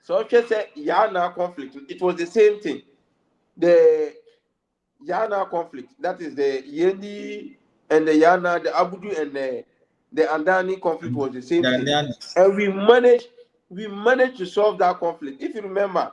say Yana conflict. It was the same thing. The Yana conflict, that is the Yendi and the Yana, the Abudu and the Andani conflict was the same thing. And we managed to solve that conflict. If you remember,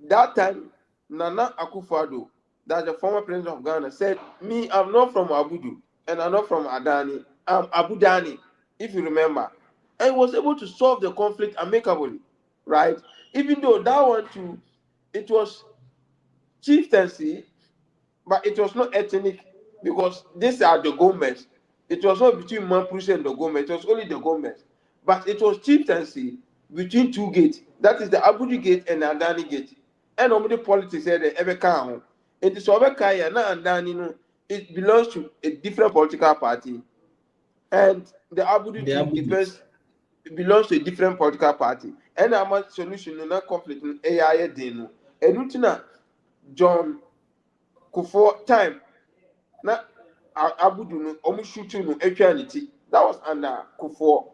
that time, Nana Akufo-Addo, that's the former president of Ghana, said, me, I'm not from Abudu and I'm not from Adani, I'm Abu Dhani, if you remember. And was able to solve the conflict amicably, right? Even though that one too, it was chieftaincy, but it was not ethnic because these are the Gomez. It was not between Mamprusi and the Gomez. It was only the Gomez. But it was chieftaincy between two gates. That is the Abudu gate and the Andani gate. And the politics said that every count. It is over Kaya and Andani. It belongs to a different political party. And the Abudu belongs to a different political party. And I'm a solution in that conflict in AI Deno. And John Kufuor time na Abudu no omu shooting no etwanity that was under Kufuor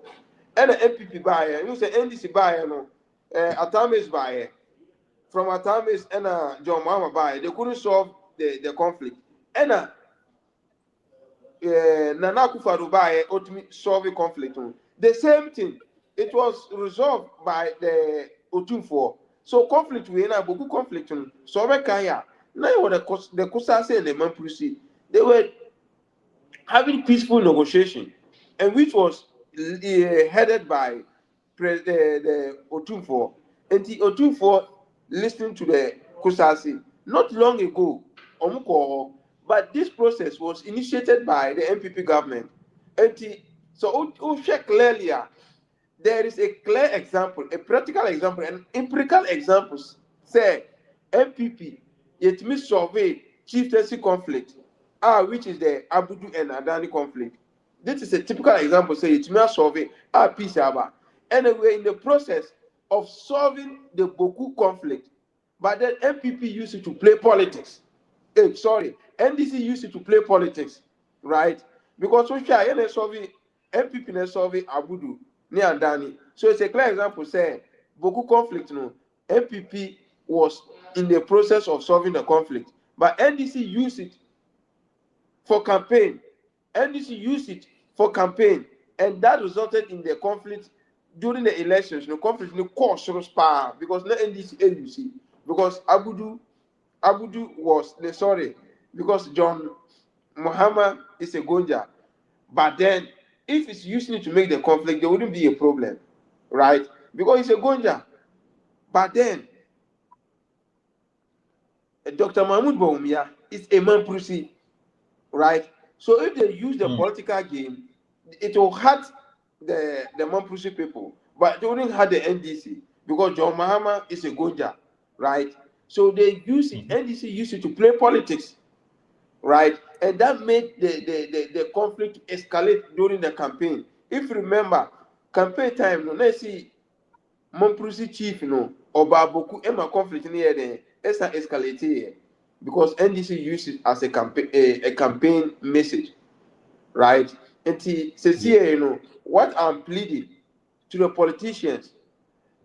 and the NPP buyer you say NDC buyer no Atamis buyer from Atamis and John Mahama buyer they couldn't solve the conflict and Nana Akufo-Addo buyer ultimately solve the conflict the same thing it was resolved by the Otunfoɔ so conflict we na Boku conflict so we kaya. Now, the Kusasi and the Mamprusi, they were having peaceful negotiation, and which was headed by the Otumfo. And the Otumfo listening to the Kusasi not long ago, but this process was initiated by the NPP government. And so check clearly, there is a clear example, a practical example, and empirical examples. Say NPP, it means survey chieftaincy conflict, which is the Abudu and Adani conflict. This is a typical example. Say it means survey peace aba. Anyway, in the process of solving the Boku conflict, but then NPP used it to play politics. NDC used it to play politics, right? Because we share NPP and solve Abudu ni Adani. So it's a clear example. Say Boku conflict, NPP was in the process of solving the conflict, but NDC used it for campaign. NDC used it for campaign, and that resulted in the conflict during the elections. The conflict in the course because not NDC NUC, because Abudu was because John Muhammad is a Gonja. But then, if it's using it to make the conflict, there wouldn't be a problem, right? Because it's a Gonja. But then, Dr. Mahmoud Bawumia is a Mamprusi, right? So if they use the political game, it will hurt the Mamprusi people, but they wouldn't hurt the NDC because John Mahama is a Gonja, right? So they use it, NDC used it to play politics, right? And that made the conflict escalate during the campaign. If you remember, campaign time, let's see, Mamprusi chief, Oba Boku, Emma conflict in here, it's escalated here because NDC used it as a campaign message, right? And what I'm pleading to the politicians,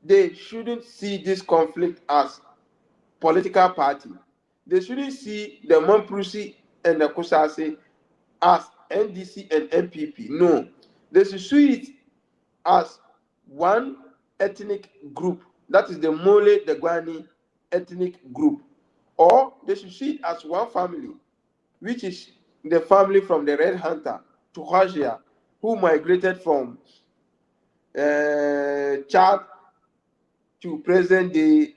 they shouldn't see this conflict as political party. They shouldn't see the Mamprusi and the Kusasi as NDC and NPP. No, they should see it as one ethnic group. That is the Mole, the Gwani ethnic group. Or they should see it as one family, which is the family from the Red Hunter to Hajia, who migrated from Chad to present-day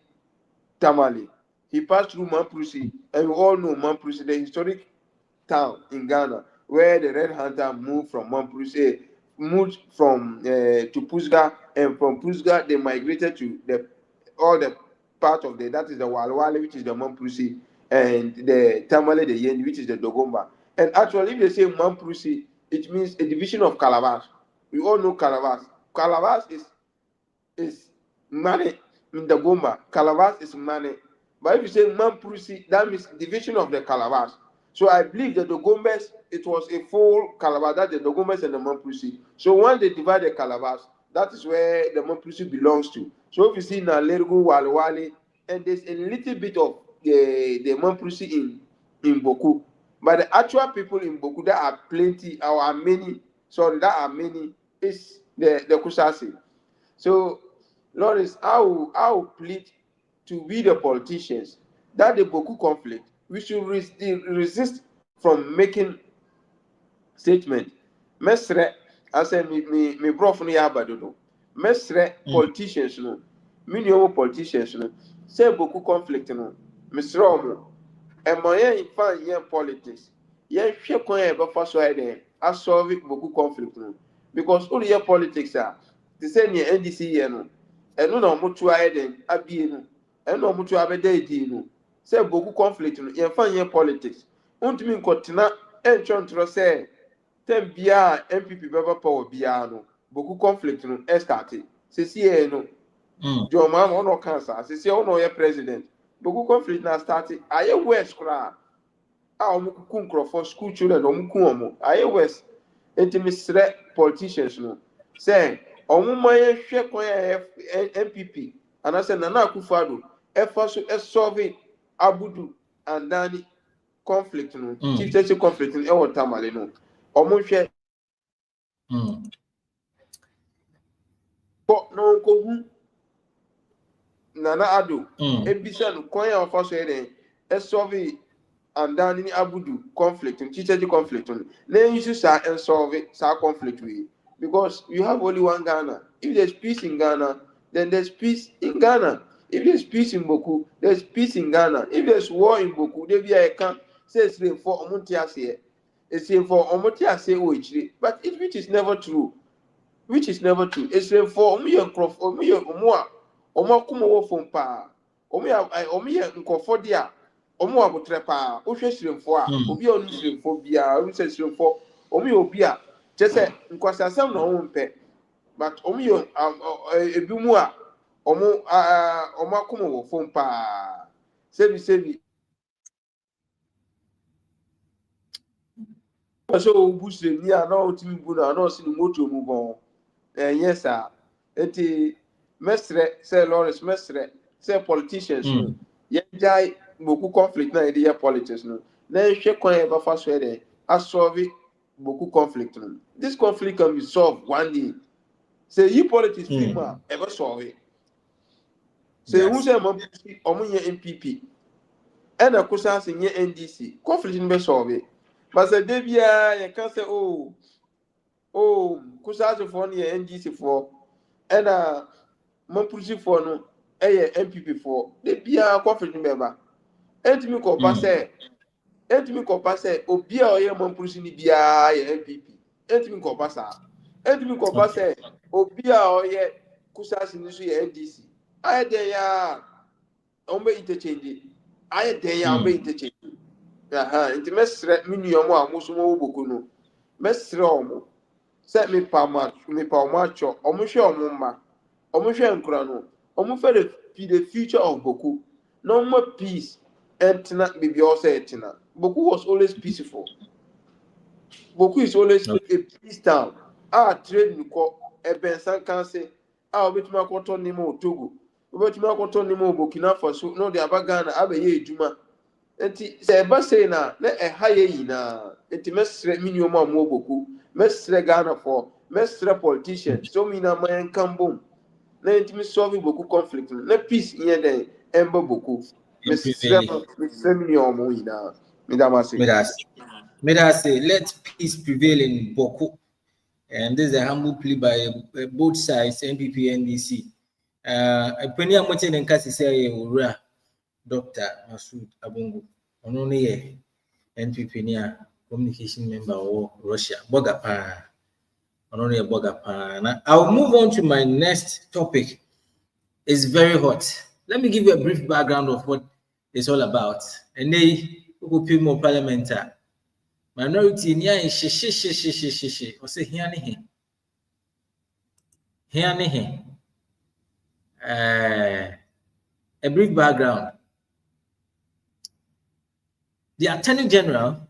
Tamale. He passed through Mamprusi, and we all know Mamprusi, the historic town in Ghana, where the Red Hunter moved from Mamprusi, to Pusga, and from Pusga they migrated to all the part of that is the Walwale, which is the Mamprusi, and the Tamale, the Yen, which is the Dogomba. And actually, if they say Mamprusi, it means a division of Calabash. We all know Calabash. Calabash is money in the Gomba. Calabash is money. But if you say Mamprusi, that means division of the Calabash. So I believe that the Gombes, it was a full Calabash, that the Gombes and the Mamprusi. So when they divide the Calabash, that is where the Mamprusi belongs to. So if you see Nalergu, Walwale, and there's a little bit of the Mamprusi in Boku. But the actual people in Boku, that are plenty, that are many, is the Kusasi. So, Lawrence, I will plead to we the politicians that the Boku conflict, we should resist from making statement. Mesre, I said, me bro from Yabadodo. Mesre politicians, many politicians, say Boku conflict, Mr. Romo. And my in fan yen politics. Yen share coin ever first way I solve Boku conflict, because all your politics are the same year NDC, and no much then Abieno, and no much abede, say Boku conflict, yen fan yen politics. Untimin Cotina, and Chantro say, 10 BR MPP Baba Power Biano, Boku conflict, started. Say, no, your mom or no cancer, say, oh no, your president. Boku conflict now started. Aye West cry. Omukunkro for school children, Omukuomo. Aye West. Intimate politicians, say, Omumaya shake MPP. And I said, Nana Kufado, Efaso solving Abudu and Dani conflict, chieftaincy conflict in our Tamalino. Omushe. But no go. Nana Ado, Ebisan, Koya of us, solve and Dani Abudu conflict, chieftaincy conflict. Then you should and solve it, conflict with. because you have only one Ghana. If there's peace in Ghana, then there's peace in Ghana. If there's peace in Boku, there's peace in Ghana. If there's war in Boku, there be a can say it's for Omontiase. It's for Omontiase, but which is never true. Which is never true. It's for Omuya Omakumo from Pa. Omuya Nkofodia. Omu abotrepa o hwehwirem fo a obi a onhwirem fo bia o hwehwirem fo omu ye obi a chese nkwasasam na o mpe but omu ye edumu a omu akomo wo fo mpa sebi so obusre ni a na otimi bu na o si ni moto mu bon yes sir eti mesre say Lawrence mesre say politicians yejai beaucoup conflict na ide politics no na hwe kwan e ba fa so ede solve beaucoup conflict no. This conflict can be solved one day. Say you politics prima e ba solve say who say omo ye NPP and a kusa se nye NDC conflict no be solve but say dey bia you can say oh kusa se for ne NDC for and man pursue for no NPP for dey bia conflict no be ba entimi ko pase obi a oye mampurusi ni bia ye NPP entimi ko pase obi a oye kusasi ni so ye NDC aye den ya ombe interchange enti mesre minium a musumo wo boku no mesre omo se me pa omo acho omo hwe omo ma omo hwe nkura no omo fe the future of boku no more peace. Entina bibi also etina. Boku was always peaceful. Boku is always a peace town. Trade nuko ebensan kan say obetuma kwoto nimo Togo. Obetuma kwoto nimo Burkina Faso. No de abagana abeye ejuma. Enti se eba say na haye yina. Enti mesre minimum amu boku. Mesre Ghana for mesre politicians. So mina mayen kambom. Na enti mi solve boku conflict. Na peace in den emba boku. Let peace prevail in Boku. And this is a humble plea by both sides, NPP and NDC. A penny I'm watching in Cassie say, Dr. Masood Abungu, only NPP near communication member or Russia, Bogapa, only a Bogapa. I'll move on to my next topic. It's very hot. Let me give you a brief background of what it's all about. And they will pay more parliamentary. Minority in here she or say here a brief background. The Attorney General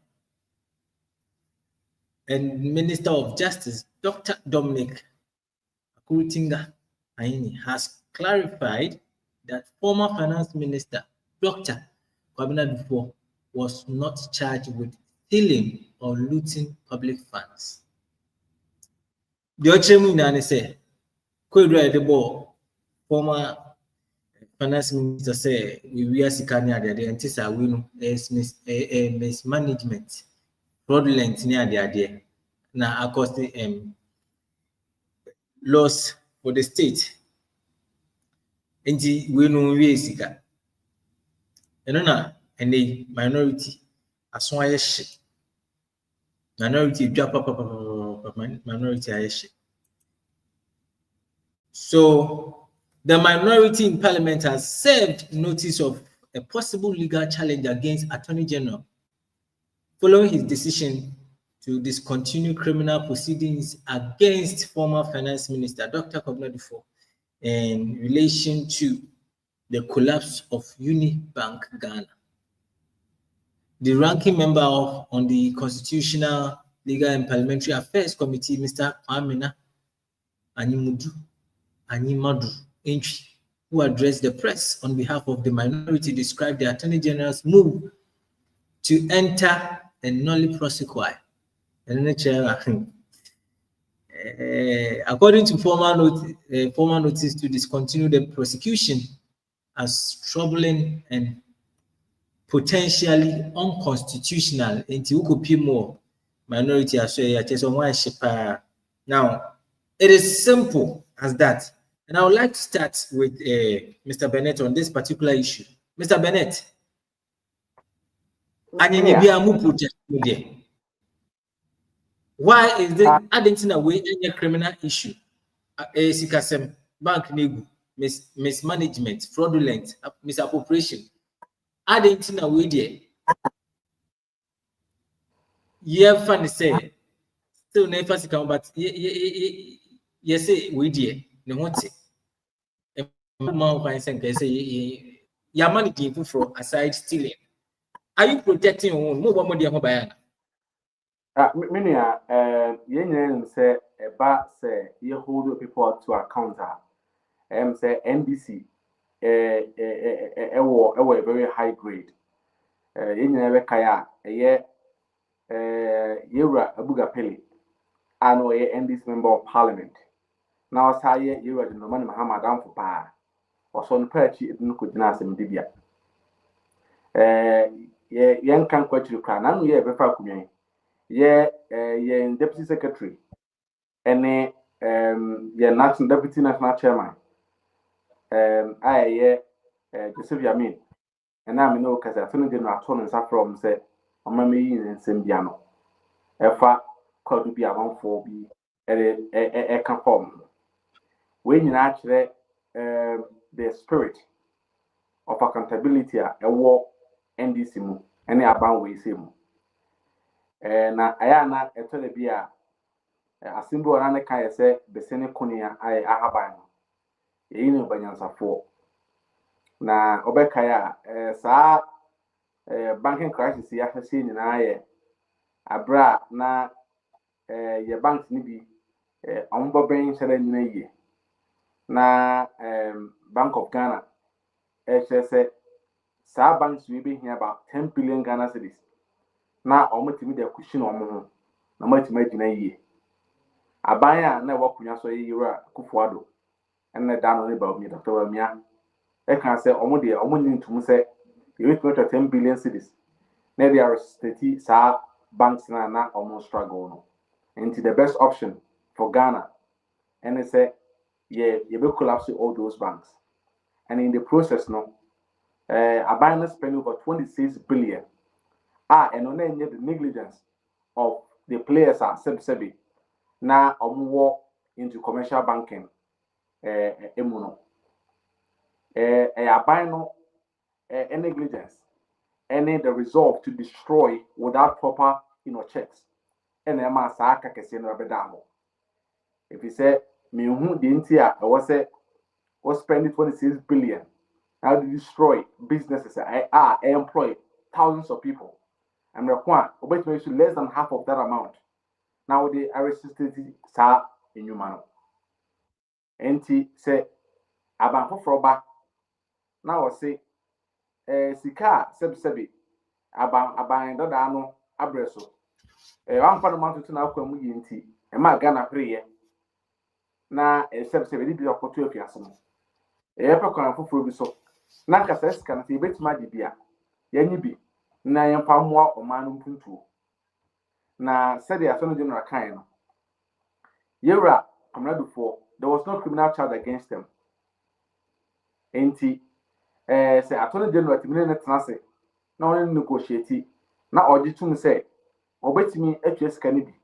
and Minister of Justice, Dr. Dominic Akuritinga Aini, has clarified that former Finance Minister Dr. Kwabena Dufo was not charged with stealing or looting public funds. The Ochemu say, Kodra Debo, former Finance Minister say, we are Sikania, the antisa win mismanagement, fraudulent near the idea. Now, of course, the loss for the state. And we know we sika. And the minority as one shit. Minority drop up minority shit. So the minority in parliament has served notice of a possible legal challenge against Attorney General following his decision to discontinue criminal proceedings against former Finance Minister Dr. Kwabena Dufo in relation to the collapse of Unibank Ghana. The ranking member on the Constitutional, Legal and Parliamentary Affairs Committee, Mr. Amina Animadu Entry, who addressed the press on behalf of the minority, described the Attorney General's move to enter a nulli prosequi. According to former notice to discontinue the prosecution as troubling and potentially unconstitutional into more minority as well. Now, It is simple as that. And I would like to start with Mr. Bennett on this particular issue. Mr. Bennett, why is this adding away any criminal issue? Sikasem, bank negu, mismanagement, fraudulent, misappropriation. Adding away there. Yeah, funny say, still never come, but yes, we dear, no one say. Your money given from aside stealing. Are you protecting your own? More money, Many yen say a bar say you hold people to account. Say NDC a very high grade. Yen never kaya a year Yura Abuga Pele. I know a NDC member of parliament. Now say you are the man Muhammad down for pa or son perch it no could nas in Dibia. Yen can't quite you can. I'm here before coming. Yeah, deputy secretary, and national deputy national chairman. Joseph Yamin, and I'm no because I finished in our turn and from say, on my meeting in Sembiano. Could be a 1-4B, a conform. When you actually the spirit of accountability, a war, NDC, and a bound way sim. Na ayana etole bia asimbo na kan yese besene kunia ai ahaban yi ne banyansafo na obeka ya saa banking crisis ya hwese nyina ye abra na ye banks ni bi ombo ben sere nyina ye na Bank of Ghana HSE saa banks we be here about 10 billion Ghana cedis na omutimi de kushi no mo na matima gina yie abanya na wakunya so yira kufuado enne da no ne ba mi Dr. Wamia e kan say omode omuni ntum say you will 10 billion cedis na they are state sa banks na almost struggle no into the best option for Ghana and they say you will collapse all those banks and in the process no abanya spend over 26 billion. And on the negligence of the players are sebi na walk into commercial banking emuno abino negligence any the resolve to destroy without proper checks and ma sa aka kese no bedamo if you say me hu the ntia was spending 26 billion how to destroy businesses employ thousands of people. And require less than half of that amount. Now the arrested sa in human. Enti say about for now I say sika sebi about dano abreso. One for the mountain to now come yinti. E ma Ghana prayer. Na sebi bi okoto afiasemo. Epe kwan foforo bi so. Na kasa sika na betima dibia. Yanyi bi na yempa moa omanu mpuntu na said the attorney general kind no yera amradufo there was no criminal charge against them enti say attorney general timine na tenase na won negotiate na ogitum say obetimi atwa sika ni bi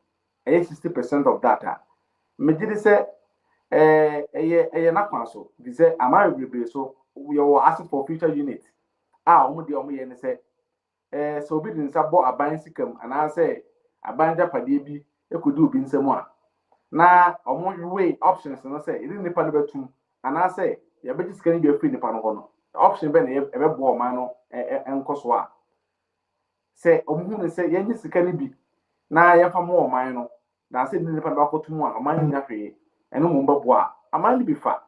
60% of that megidi say na kwanso bi say amara bebre so we were asking for future unit omo de omo ye ne say so obi din sabo aban sikam ana say aban japade bi ekodi obi nsam a na omo way options no say iri nipa no betum ana say ye be sika ni free nipa no ho no option be na ye be bo o man no enkoso a say omo hu say ye nyi sika ni bi na ye fa mo o man no na say nipa no akotum a man nya hwe eno mo mbabo a aman bi fa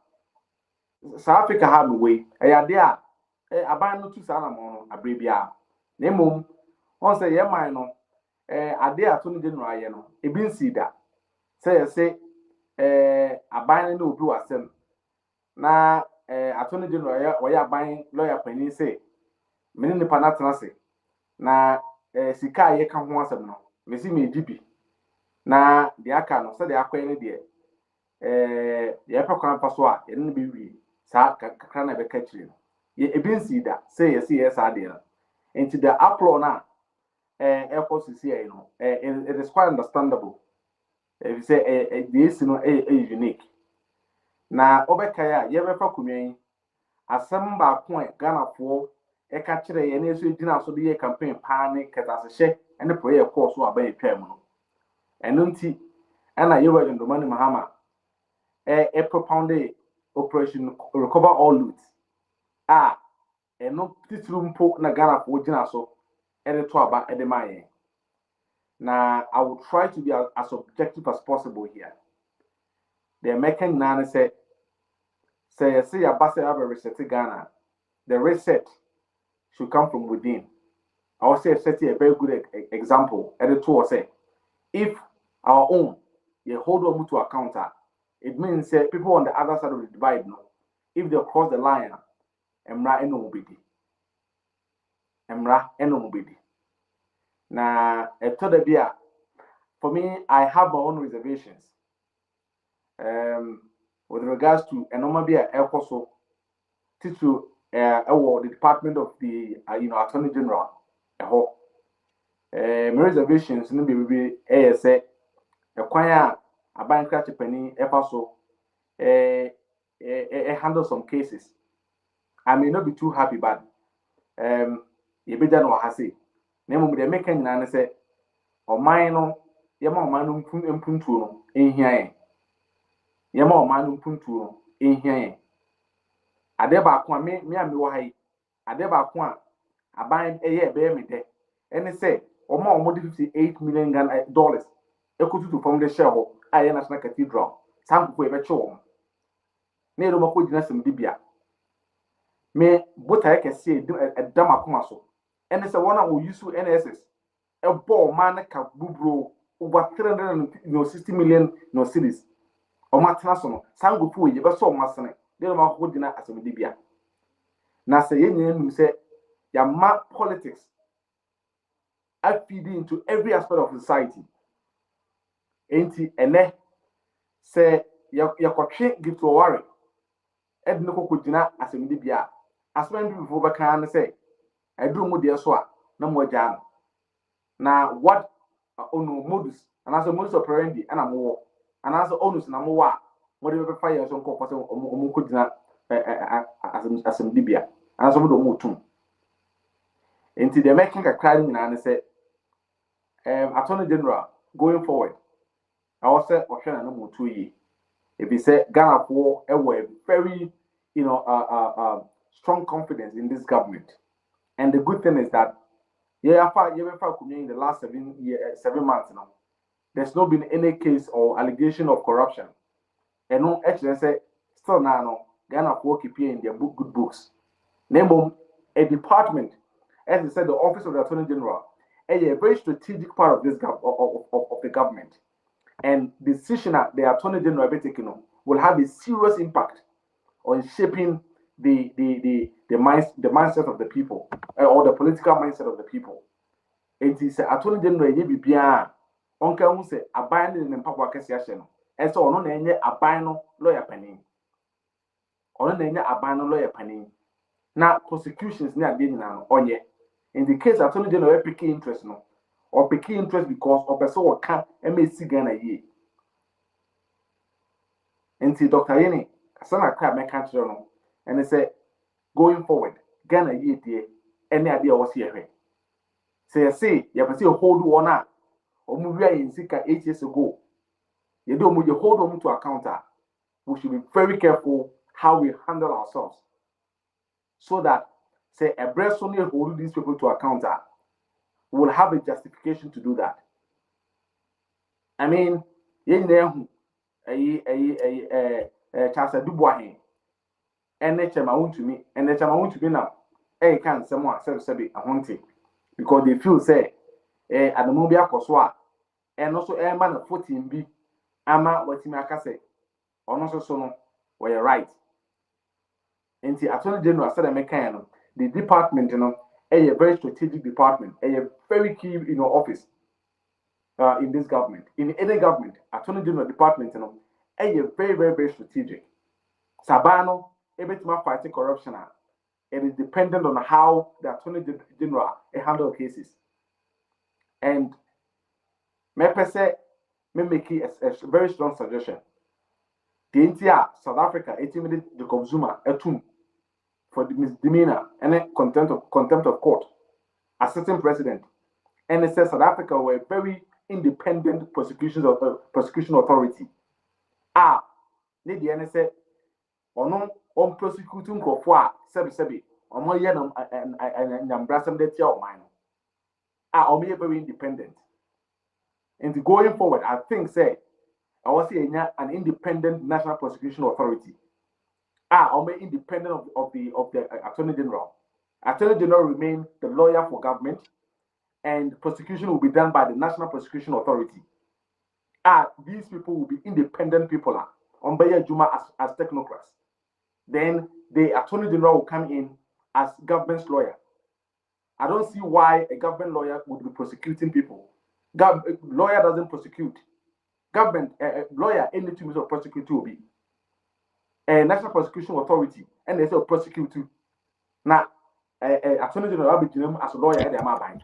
South Africa ha no way eyade a aban no tu sa na mo no abrebia Nemum, on say, yeah, mine, no, ade attorney general, ye no, ebi nsida. Say, a buying no blue asem. Na, attorney general, where buying lawyer penny say, many panatana say, na, sika ye can once no, Missy me GP. Na, the akano, so the acquainted dear. ye pekwan fa so a ye no be wi sa kakra na be ka kire no ye ebinsi da say yes ade no into the apple na air force is here, it is quite understandable. If you say this, unique. Now, Obekaya, you ever for Kume, assemble point Ghana for a catcher, and so dinner so the campaign panic as a check and the prayer course were by a terminal. And unti, and I ever in the money Mahama, a propounded operation recover all loot. And no this room put na Ghana for dinner so, and the twaba at the Maye. Now, I will try to be as objective as possible here. The American Nana say, see, a bass have a reset Ghana. The reset should come from within. I will say, set a very good example. At the two, say, if our own, you hold on to account, it means people on the other side of the divide, no, if they cross the line, Emra eno mubidi. Now, for me, I have my own reservations. With regards to Enomabia Elcoso, to the Department of the Attorney General, my reservations no be say a choir a bank crash penny epaso handle some cases. I may not be too happy, but you be done what I say. Name the American nana say, or mine no, yama manum puntu in here. Yama manum puntu in here. Adeba kwa me and me wahai. Adeba kwa a bind a year bear me there. And they say, or more $58 million equal to from the shell, I national cathedral. Some way better show. Near the Mako Dinasum Dibia. Me, but I can see a dama kumaso. And it's a one who use to NSS. A ball man can bubro over 360 million no cities. Or Matanasono, some go for you, but so much. They don't know what dinner as a Dibia. Now say, you say, your map politics. I feed into every aspect of society. Enti ene say ya kwatwe give to worry. Ed no kokojina asem de bia. Asem bi before baka na say eduru mu de so a na mo agya no. Na what ono modus and as a modus operandi ana mo wo. And as onus na mo wa mo de be fa ye so nkoko se omo kojina asem de bia. And so mo do mo tum. Enti the making a cry nyina na say Attorney General going forward. I also option and no 2 years. If you say Ghana for a very, strong confidence in this government, and the good thing is that in the last 7 months now, there's not been any case or allegation of corruption, and no actually say still now Ghana for keep in their good books. Name a department, as I said, the Office of the Attorney General, a very strategic part of this of the government. And the decision that the Attorney General will have a serious impact on shaping the mindset of the people or the political mindset of the people. It is Attorney General ye bibia onka hu se aban ne mpapwa kese ahye no. E so ono na enye aban no lawyer panin. Ono na enye aban no lawyer panin. Na prosecutions ni ade nyina no onye. In the case Attorney General pick interest no, or pick interest because of person or can MAC Ghana ye. Until Dr. Yeni, Sana crab my country and they say going forward, Ghana ye dear, any idea was here. Say, you have to hold one up or move in Sika 8 years ago. You don't move your hold on to account. We should be very careful how we handle ourselves so that say a breast only hold these people to account. Will have a justification to do that. I mean, you know, Chasa Dubois, and nature my own to me, and nature my own to be now. Can someone say a haunting because they feel say, at the Mobia Coswa, and also a man of 14B, Ama, what Timaka say, or also so, where you're right. And the Attorney General said, American, the department, a very strategic department, a very key office in this government. In any government, Attorney General department, very, very, very strategic. Sabano, everything fighting corruption, it is dependent on how the Attorney General handle cases. And me make a very strong suggestion. The entire South Africa, 18 minutes, Jacob Zuma, for the misdemeanor and contempt of court, a certain president, and it says South Africa were a very independent prosecution authority. The NSA on prosecuting for sebi on my yanam and brasam de tia mine. Very independent. And going forward, I think I was saying an independent national prosecution authority. Independent of the Attorney General. Attorney General remain the lawyer for government, and prosecution will be done by the National Prosecution Authority. These people will be independent people on Bayer Juma as technocrats. Then the Attorney General will come in as government's lawyer. I don't see why a government lawyer would be prosecuting people. Lawyer doesn't prosecute. Government lawyer any two means of prosecute will be a National Prosecution Authority, and they say prosecute too. Now, Attorney General will be as a lawyer at the Amabine.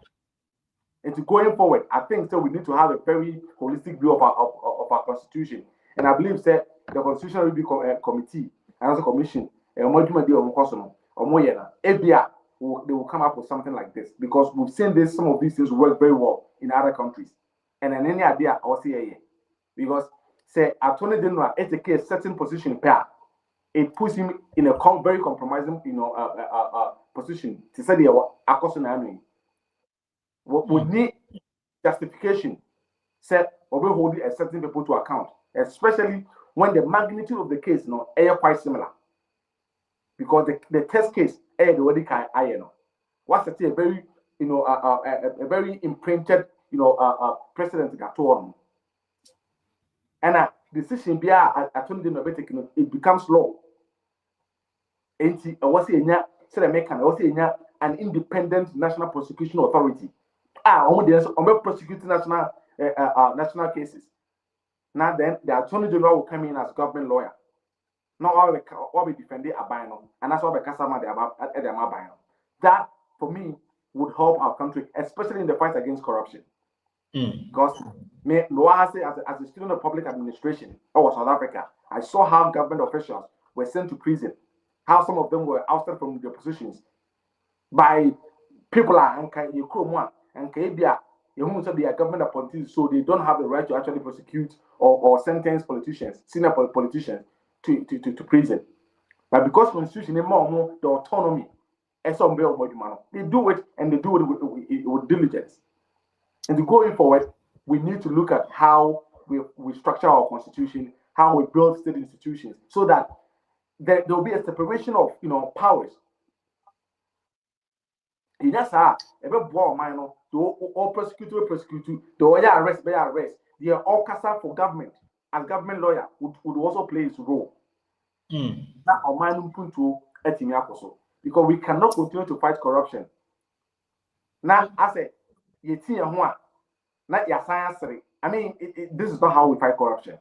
And going forward, I think we need to have a very holistic view of our constitution. And I believe the Constitutional Review Committee and also Commission, they will come up with something like this, because we've seen some of these things work very well in other countries. And then any idea I will say because Attorney General takes a certain position pair, it puts him in a very compromising position to say the accusation. We need justification or we hold a certain people to account, especially when the magnitude of the case are quite similar. Because the test case the way I what's a very a very imprinted precedent got on. And a decision be Attorney General it becomes law. And I was saying an independent national prosecution authority. On prosecuting national cases. Now then, the Attorney General will come in as government lawyer. Now all we defend a bino, and that's what the customer at the mabino. That for me would help our country, especially in the fight against corruption. Because as a student of public administration or South Africa, I saw how government officials were sent to prison, how some of them were ousted from their positions by people and Kabia, they are government appointees, so they don't have the right to actually prosecute or sentence politicians, senior politicians to prison. But because constitution is more the autonomy, they do it, and they do it with diligence. And going forward, we need to look at how we structure our constitution, how we build state institutions, so that there will be a separation of powers. That's how every boy minor, all prosecute, the way arrest. They are all cast for government. As government lawyer would also play his role. That our mind put to because we cannot continue to fight corruption. Now, I say, not your science. I mean, this is not how we fight corruption.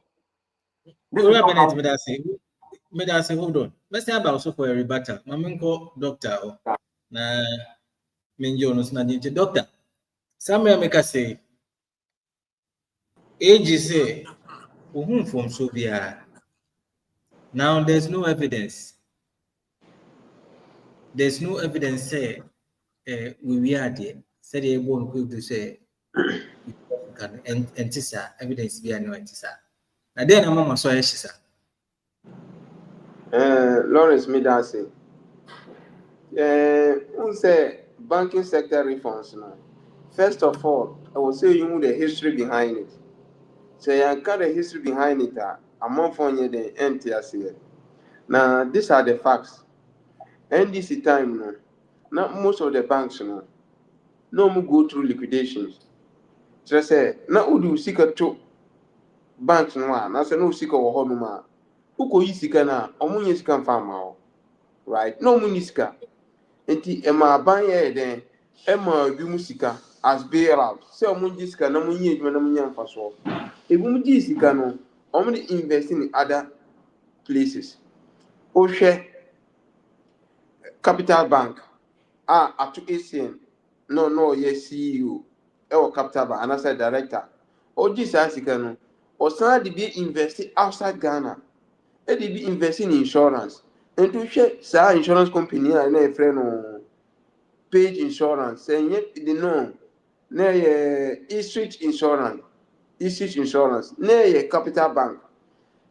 Hold on. Let's say about also for a rebuttal. Maminko doctor. Na Minjonos na doctor. Samuel make us say, age say, whom from Sobia. Now there's no evidence. There's no evidence say we are there. Say they won't go to say antisa evidence be no antisa. Na then mama so yeshisa. Lawrence Midasi. Who say banking sector reforms now? First of all, I will say you know the history behind it. So you got the history behind it. I'm on for you the NTSA. Now these are the facts. NDC time not most of the banks no more go through liquidations. So I say now who do seek a two banks no one. I say no seek a home. Who go yisika na omu yisika farm right? No munisika. Enti ema banye den ema bi musika as bailout. Say omu yisika na munye edwuma na munya mfaso. Ebu mu yisika no Only investing in other places. Oshe Capital Bank. At ACN. No, yes, CEO. Capital Bank, and as a director. Oji Sasikano. Or some be investing outside Ghana. They be investing in insurance. And to share sa insurance company and a friend Page Insurance. And yet they know. Eastreet Insurance. Near Capital Bank.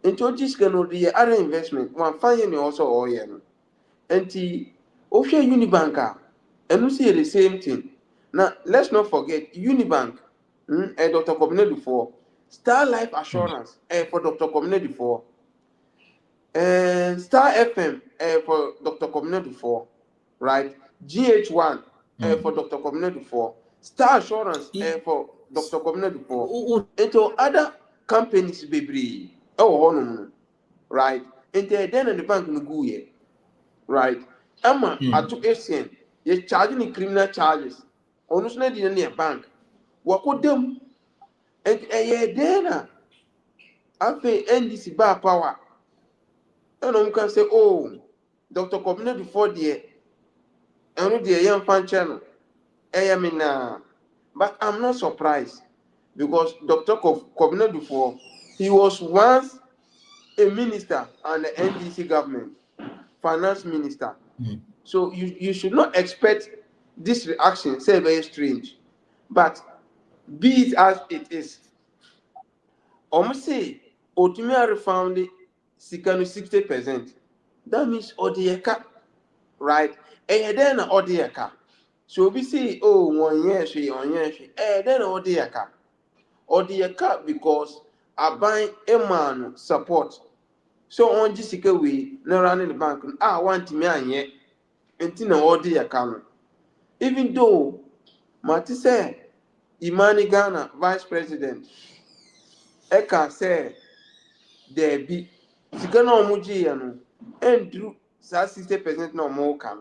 And to this can be other investment. One fine also all year. And the Osha Unibanka. And we see the same thing. Now, let's not forget Unibank, Dr. Kobine before, Star Life Assurance, for Dr. Kobine before, and Star FM, for Dr. Kobine before, right? GH1, for Dr. Kobine before, Star Assurance, for Dr. Kobine before, and to other companies, baby, right? And then the bank no go here, right? Emma, at 2 ACN, you're charging criminal charges. Honestly, in a bank. What could them? And then, after NDC bar power, and one can say, oh, Dr. Kobine before the and the young fan channel. But I'm not surprised because Dr. Kobine before he was once a minister and the NDC government, finance minister. So you should not expect this reaction, say very strange. But be it as it is, say Otumia found Sikanu 60%. That means Odieka, right? Then Odieka. So we say, oh, 1 year, then Odieka. Odieka because I buy a man support. So on Jessica we no running the bank. I want me and yet, and Tina Odieka. Even though Mati say Imani Ghana vice president Eka say there be sika na omuji ya no endru sa 60% na omo ka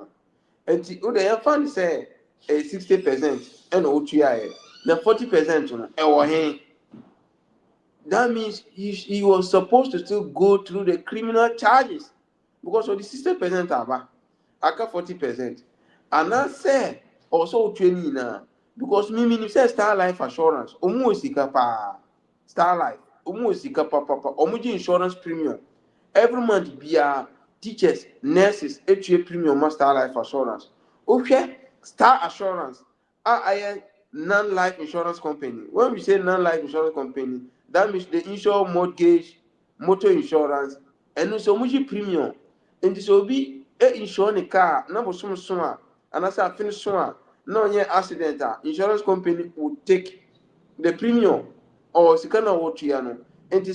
enti o de fan say 60% and otua e na 40% no e wo hen. That means he was supposed to still go through the criminal charges because of the 60% aba aka 40%. And I say also training na because me say Star Life Assurance omu sika pa Star Life omu sika papa omuji insurance premium every month bia teachers nurses etue premium Star Life Assurance okay Star Assurance I non-life insurance company. When we say non-life insurance company, that means they insure mortgage, motor insurance, and also much premium. And this will be insure the car, number some and as I finish no accident, insurance company will take the premium or sikana wotiano. And the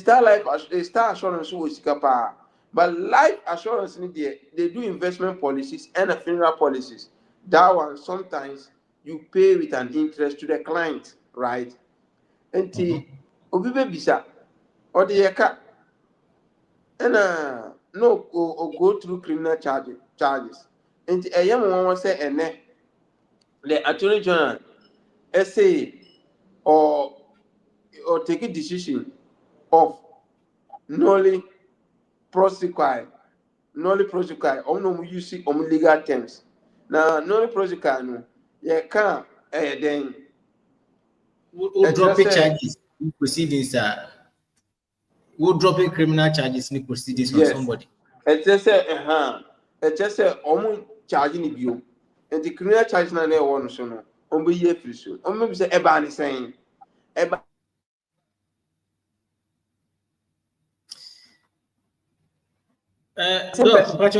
Star Assurance will sikapa. But life assurance they do investment policies and funeral policies. That one sometimes you pay with an interest to the client, right? And obi be bisa or the yaka and no go through criminal charges. And a young one say and the attorney general say or take a decision of nolly prosecute no use legal terms. Now nolly prosecute no can then We'll drop charges in proceedings. We'll drop criminal charges in proceedings on somebody. It just say charging you. And the criminal charge na there one so no. Be year free so. Maybe say eba ni saying eba.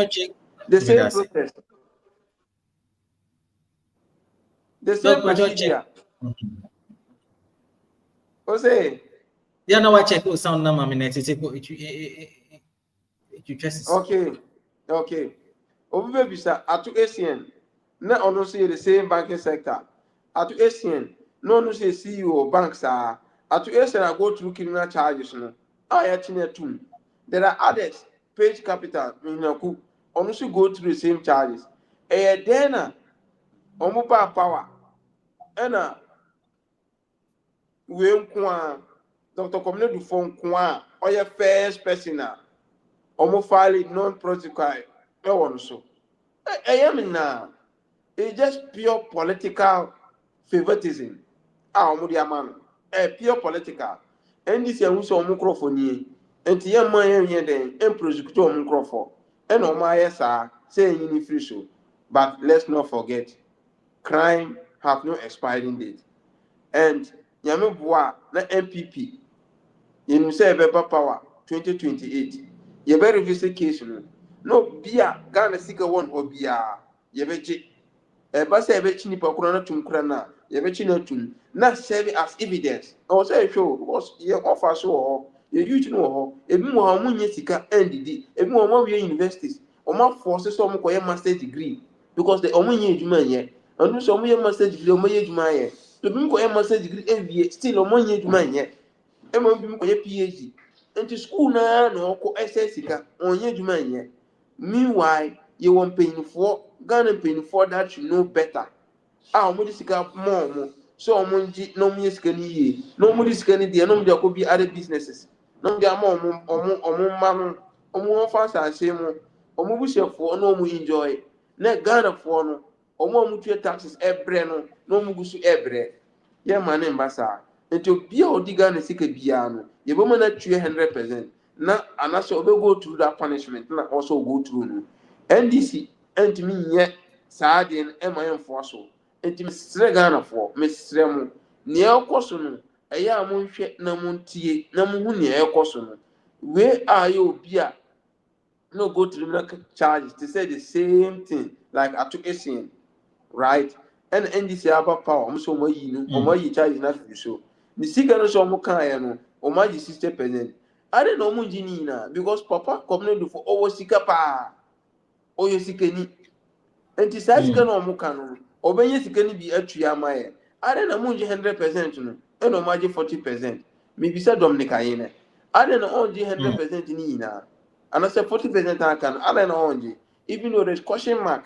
Check. The same process. The same procedure. O say. Yeah, now I check sound number. Okay. Obi bisa atu ACN. Na ono say the same banking sector. Atu ACN. No no say CEO banks are. Atu ACN I go through criminal charges no. Too. There are others. Page Capital, also go through the same charges. Then, power, and we Dr. Komne du phone kwa or your first person file non-protocol. No one so. I am now. It's just pure political favoritism. Man, pure political. And this is also a microphone. And the young man then and prosecutor microphone. And on my saying in free show. But let's not forget, crime have no expiring date. And Yamubwa, the NPP, you say paper power 2028. You better visit case. No, beer, Ghana Sika one or beer. You better. Basa ebechi nipa kurana tumkurana yebechi na tum na serve as evidence o say show was ye offer so ho ye youth no ho ebi mo ha munye sika NDD ebi mo ma we universities o ma force so mo koye master degree because the omunye eduma ye anu so mo ye master degree o mo ye eduma ye to bi mo koye master degree MBA still o mo ye eduma ye e mo bi mo koye PhD into school na okọ SS sika onye eduma ye meanwhile you want paying for Ghana paying for that you know better. Mo this got more so monji no me scanny ye no more scanny there no there could be other businesses no there more man fast and same wish for no more enjoy na Ghana for no more taxes every no more gusu every yeah man embasa until be odi Ghana sika biano you be man 100% na anaso go through that punishment na also go through no NDC and me yet Sardin and fossil. And Mr. Ghana for Miss Remo near Cosono, a yamun shet namunti, namunia Cosono. Where are you, Bia? No go to the charges to say the same thing like I took a scene, right? And NDC about power, so my you or my charge not to so. The cigar so mokayano or my sister peasant. I don't know Munjinina because Papa come for over Sikapa. O ye sikeni enti sa sika na omuka no obenye sikeni bi atua amaye ade na munji 100% no e no maji 40% me bisa Dominic ayene ade na onji 100% ni ina ana say 40% aka no ade na onji even though there's question mark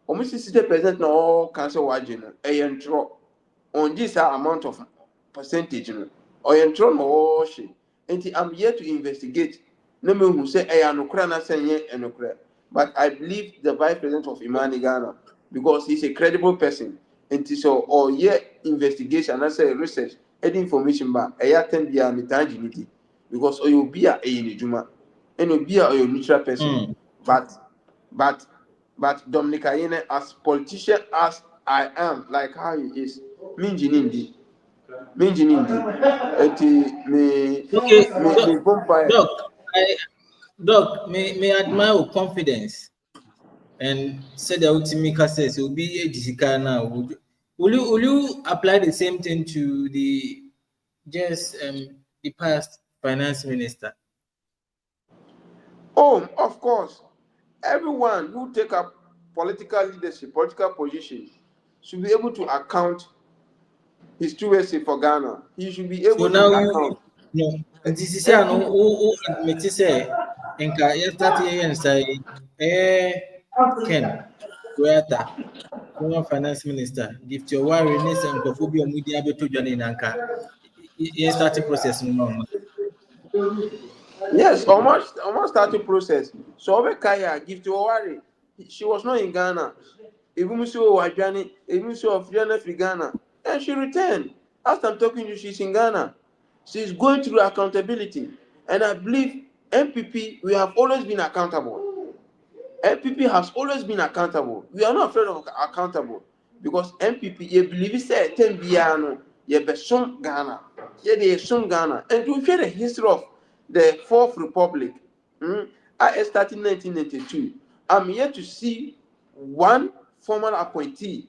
almost 60% na all cancel waje no e yentro on this amount of percentage no o yentro no she enti I'm here to investigate no me hu say e anokra na senye enokra. But I believe the Vice President of Imani Ghana because he's a credible person. And so all year investigation, I say research, any information back, I attend the unity because you be a juma and you be a neutral person. But Dominic Ayene, as politician as I am, like how he is, Minjinindi. Okay, Me vampire. Doc, may admire your confidence and said that Utimika says it will be a Jessica now. Will you apply the same thing to the the past finance minister? Oh, of course. Everyone who take up political leadership, political position, should be able to account his stewardship for Ghana. He should be able So now to account. this is who admit say enka yesterday and say Ken Weta former finance minister gift your worry next and phobia media beto journey nanka starting process no. Yes, almost starting process. So Obe Kaya give to worry. She was not in Ghana. Even so Wajani, even so of Ghana. And she returned. After I'm talking to you, she's in Ghana. She's going through accountability. And I believe NPP, we have always been accountable. NPP has always been accountable. We are not afraid of accountable because NPP, you believe it said 10 biano, you be some Ghana, you some Ghana, and to share the history of the Fourth Republic. I started in 1992. I'm here to see one former appointee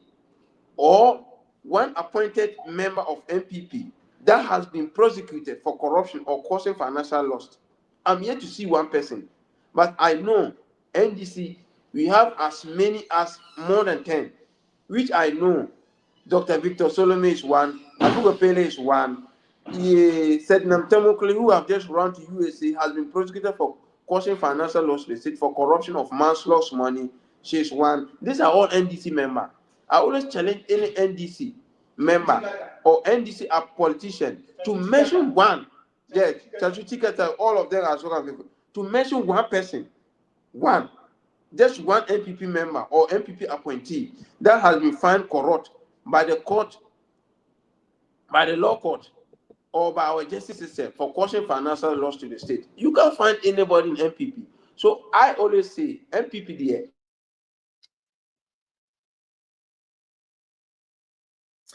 or one appointed member of NPP that has been prosecuted for corruption or causing financial loss. I'm here to see one person, but I know NDC we have as many as more than 10, which I know. Dr. Victor Solomon is one, Abuga Pele is one. Said Namtemokle, who have just run to USA, has been prosecuted for causing financial loss receipt for corruption of manslaughter money. She is one. These are all NDC members. I always challenge any NDC member or NDC politician to mention one yeah, Chachutiketa, all of them are so people. To mention one person, just one NPP member or NPP appointee that has been found corrupt by the court, by the law court, or by our justice system for causing financial loss to the state. You can't find anybody in NPP. So I always say NPP there.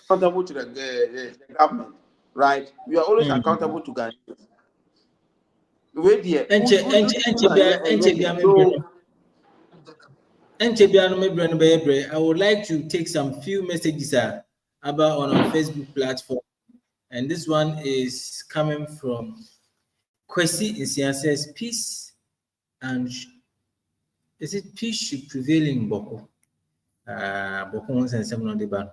Accountable to the government, right? We are always accountable to Ghanaians. Wait there. I would like to take some few messages about on our Facebook platform, and this one is coming from Kwesi Isian says peace and is it peace should prevail in Boko? Boko and someone on the ban.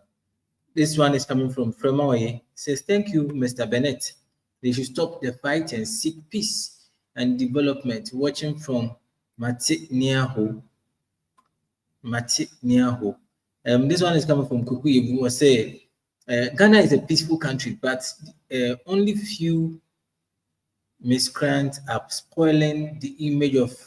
This one is coming from Fremaoye. Says thank you, Mr. Bennett. They should stop the fight and seek peace and development. Watching from Mati Niaho. This one is coming from Kukuyi, who was say Ghana is a peaceful country, but only few miscreants are spoiling the image of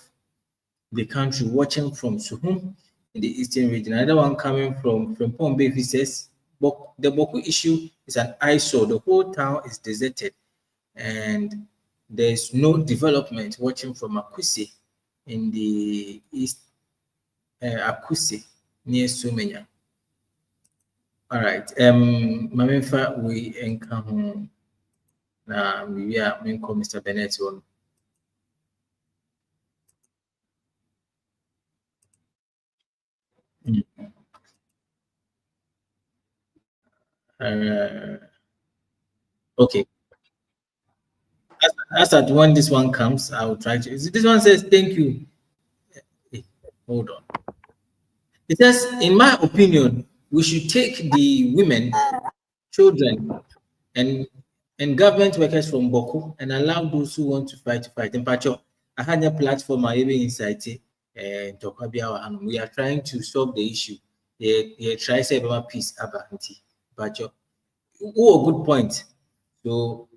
the country. Watching from Suhum in the eastern region. Another one coming from Pombe says the Boku issue is an eyesore. The whole town is deserted and there's no development. Watching from Akusi in the east. Akusi near Sumenya. All right. Mamifa we encounter na we are Mr. Bennett on. Okay. As at when this one comes, I will try to. This one says thank you. Hey, hold on. It says, in my opinion, we should take the women, children, and government workers from Boko and allow those who want to fight. In Pacho, I had a platform I even inside and we are trying to solve the issue. Try to save peace about Pacho. Oh, good point. So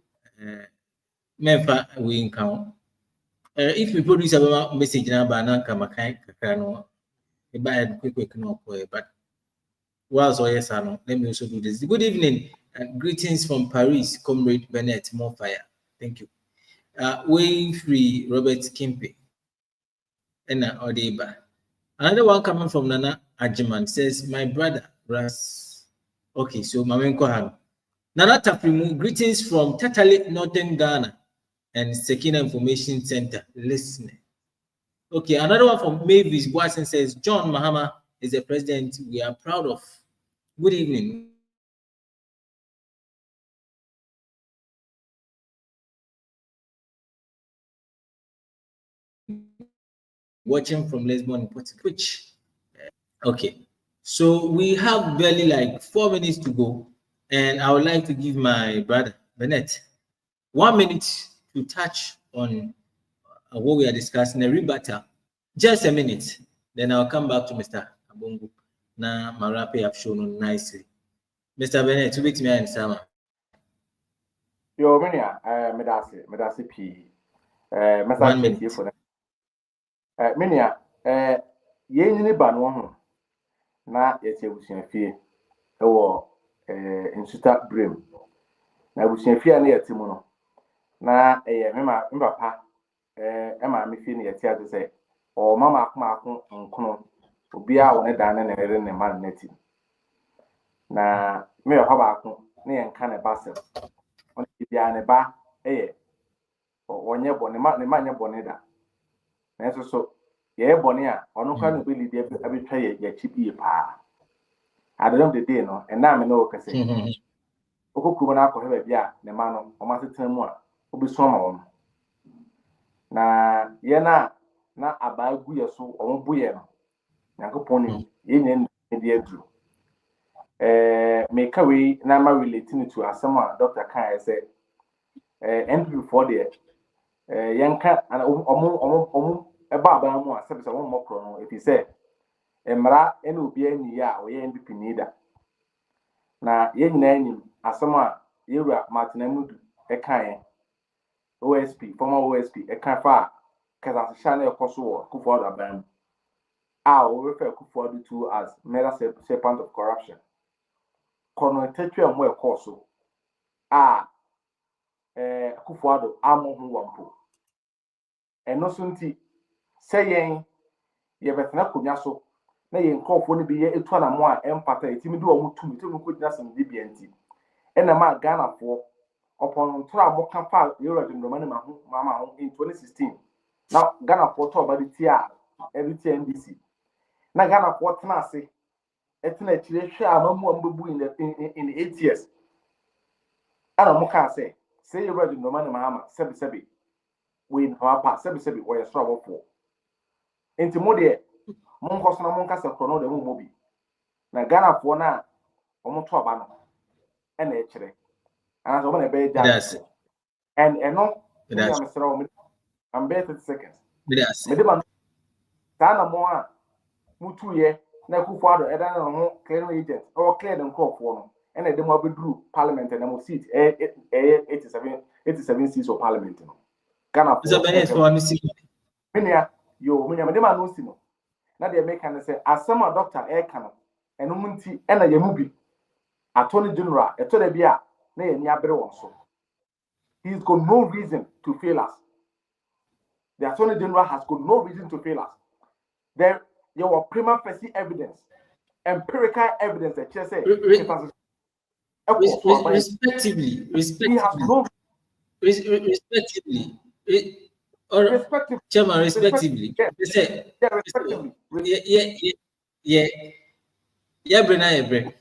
we encounter. If we produce a message now, but whilst let me also do this. Good evening and greetings from Paris, Comrade Bennett. More fire. Thank you. Way free Robert Kimpe. Odeba. Another one coming from Nana Ajiman says, my brother Ras. Okay, so Mamenko Ham. Nana Taprimu, greetings from Tatali, Northern Ghana and Sekina Information Center. Listening. Okay, another one from Mavis Watson says, John Mahama is the president we are proud of. Good evening. Watching from Lisbon, which okay. So we have barely like 4 minutes to go, and I would like to give my brother Bennett 1 minute to touch on what we are discussing, a rebuttal. Just a minute, then I'll come back to Mr. Abungu. Now, Marape have shown nicely. Mr. Bennett, to meet me and Sama. Yo, Medasi P. 1 minute. Minia, ye ba no ho na ye tie busuafie ewo insuta brem na busuafie na ye tie mu no na me papa ma me fie na ye tie ade se o mama akoma nkono obi a woni dan na ere ne man neti na me papa ba ko na ye nka ne basel on bia ne ba onye bone ma ne ma nye bone da na so ye bone a onu ka no be lidi abetwa ye chipi pa at the end of the day no and na me no kase okokuru na akọ hebe bia ne ma no o ma setan mu a obesu ma won na ye na abagu ye so o bu ye no yakopon ni ye nya ndi aduru me ka we na ma relating to asem a doctor kan say NPP for there yanka and omo eba mu a sebisa won mokro no if you say emra ene obi ani ya o ye NPP nida na ye nyina ani asem a yewura Martin Amudu kan OSP, former OSP, a Kafa, Kazashana Kosovo, Kufuor Abam. I will refer Kufuor to as mega serpent of corruption. Connotation and more Koso. Kufuor, Amo Wampo. And no soon saying, ye better kunyaso. Na ye nkofo no bi ye etu na mo a empata etimi do omo tumi to ko gyina sem DBNT ena ma Ghana fo upon ntoro mo kan fa Euro Demroma ne mama ho in 2016 na Ghana fo to ba ti a every NDC na Ghana fo tena ase etena chire hwe a mamu ambebu in 8 years ana mo ka say Euro Demroma ne mama sebi we papa sebi we so abofo enti mo de Monko na monka se krono de mobi na Ghana fo na omoto aba no e na ekire ana so na be ja and no me am sere am be 30 seconds me de man na mo a mutu ye na Akufo Addo e da na ho clear agent or clear dem crop fo no e na de mo abedru parliament na mo seat 87 seats of parliament no Ghana fo so Benet for am see me ya yo me de man no see no na de make can say asema doctor Eka no eno munti e na ye mu bi attorney general eto de bia na ye ni abere won so he's got no reason to fail us. The attorney general has got no reason to fail us. There were prima facie evidence, empirical evidence that just say respectively he has no respectively Chairman, respectively. Yeah, Brenna,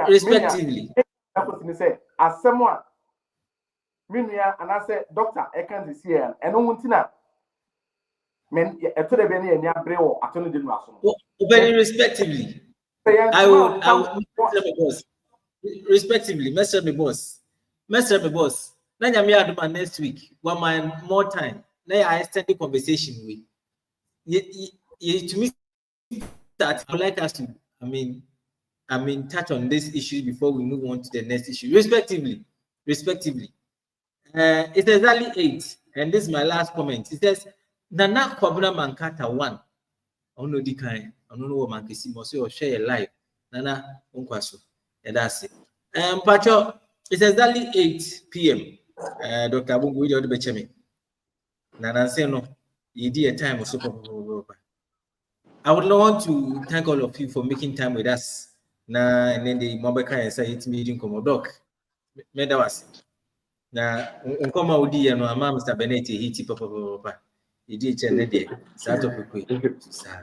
respectively. As someone, Minia, and I said, Doctor, I can't see her, and no one tina. Men, I told the Benny and Yabreo, attorney general. Very respectively. I would, respectively, Mr. Me boss. Now me aduma next week. 1 month more time. Now I extend the conversation with. To me that I would like us to. I mean, touch on this issue before we move on to the next issue. Respectively. It's exactly 8, and this is my last comment. It says Nana Kwabena Mankata 1. I don't know the kind. I don't know what Mankisi must say or share a live. Nana Unkwaso. And that's it. Pacho, it's exactly 8 p.m. Dr. Abungu, we don't be chemi. Nana say no, you did a time or so. I would want to thank all of you for making time with us. Na and then the Mobeka and say it's meeting Commodore. Medawas. Na unkoma udi no ama Mr. Bennett hiti papa. He did chenede. Sato pekwe. Sa.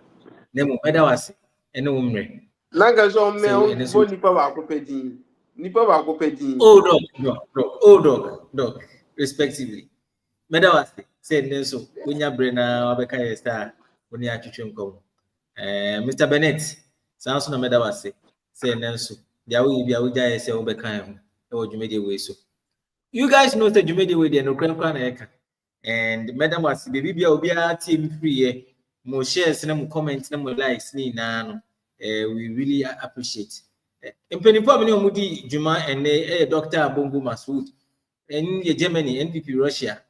Nemu medawas. Eno umre. Nanga so me o nipa ba ko pedin. Nipa ba ko pedin. Oh dog. Respectively. Medawas. Say Nenso. Unya brena wabeka yesta. Uni atwetwe nkom. Mr. Bennett. Sanso na medawas. Say Nenso. Diawu bia uja yese wabeka ho. E wo dwumede we so. You guys know that you made away the no eka. And madam was baby be team free. More shares and more comments and more likes. We really appreciate. In Pennypomini Mudi Juma and Dr. Bongo Masood in Germany, NPP Russia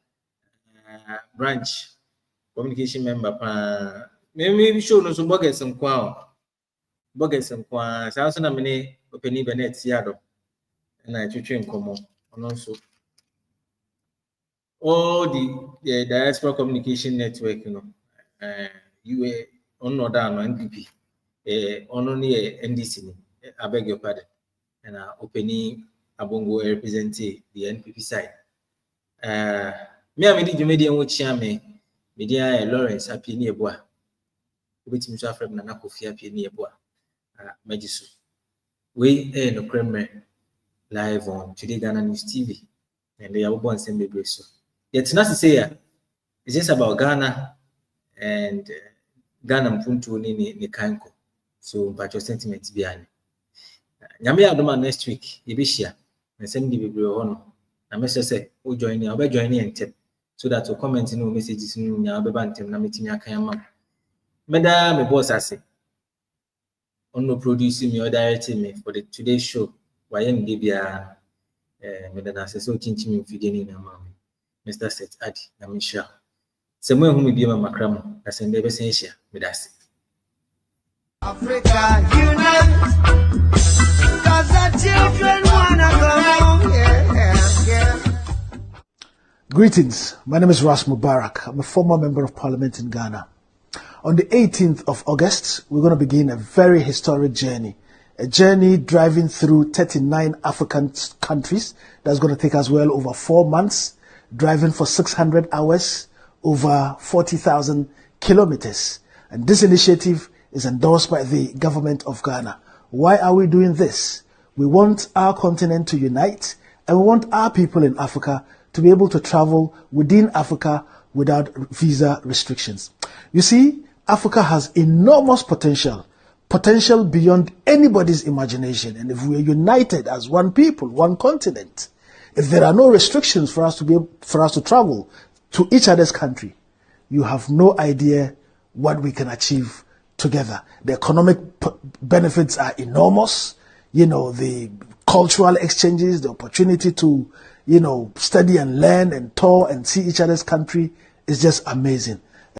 branch communication member. Maybe show no some buggers and kwa. Sounds na many open Bennett Siado and I to come on also. All the diaspora communication network, you were on no down NPP, on only NDC, I beg your pardon, and opening Abongo representing the NPP side. Me, I made you media which media Lawrence happy near Bois, which Mr. Fred Nanakofi happy near Bois, Majisu. We no Kremmer live on TodayGhanaNews TV, and they are born same baby so. It's not to say it's just about Ghana and Ghana mpuntu ni kanko. So but your sentiments behind. Nyame adoma next week yebishia na send the bebre ho na me say o join ni oba join ni ntem so that you comment no messages no nya obeba ntem na metimi akan ma. Meda me boss ase. On no producing me or directing me for the today's show. Why any bia me da na se so chinchi me fidie ni na ma Mr. Set Adi na me sha se mo ehu me bi ma makra mo na se nde be sen hia me da se Africa unite, 'cause the children wanna go home. Yeah. Greetings, my name is Ras Mubarak. I'm a former member of parliament in Ghana. On the 18th of August, we're going to begin a very historic journey. A journey driving through 39 African countries that's going to take us well over 4 months, driving for 600 hours, over 40,000 kilometers. And this initiative is endorsed by the government of Ghana. Why are we doing this? We want our continent to unite, and we want our people in Africa to be able to travel within Africa without visa restrictions. You see, Africa has enormous potential beyond anybody's imagination. And if we are united as one people, one continent, if there are no restrictions for us to travel to each other's country, you have no idea what we can achieve together. The economic benefits are enormous. The cultural exchanges, the opportunity to, study and learn and tour and see each other's country is just amazing.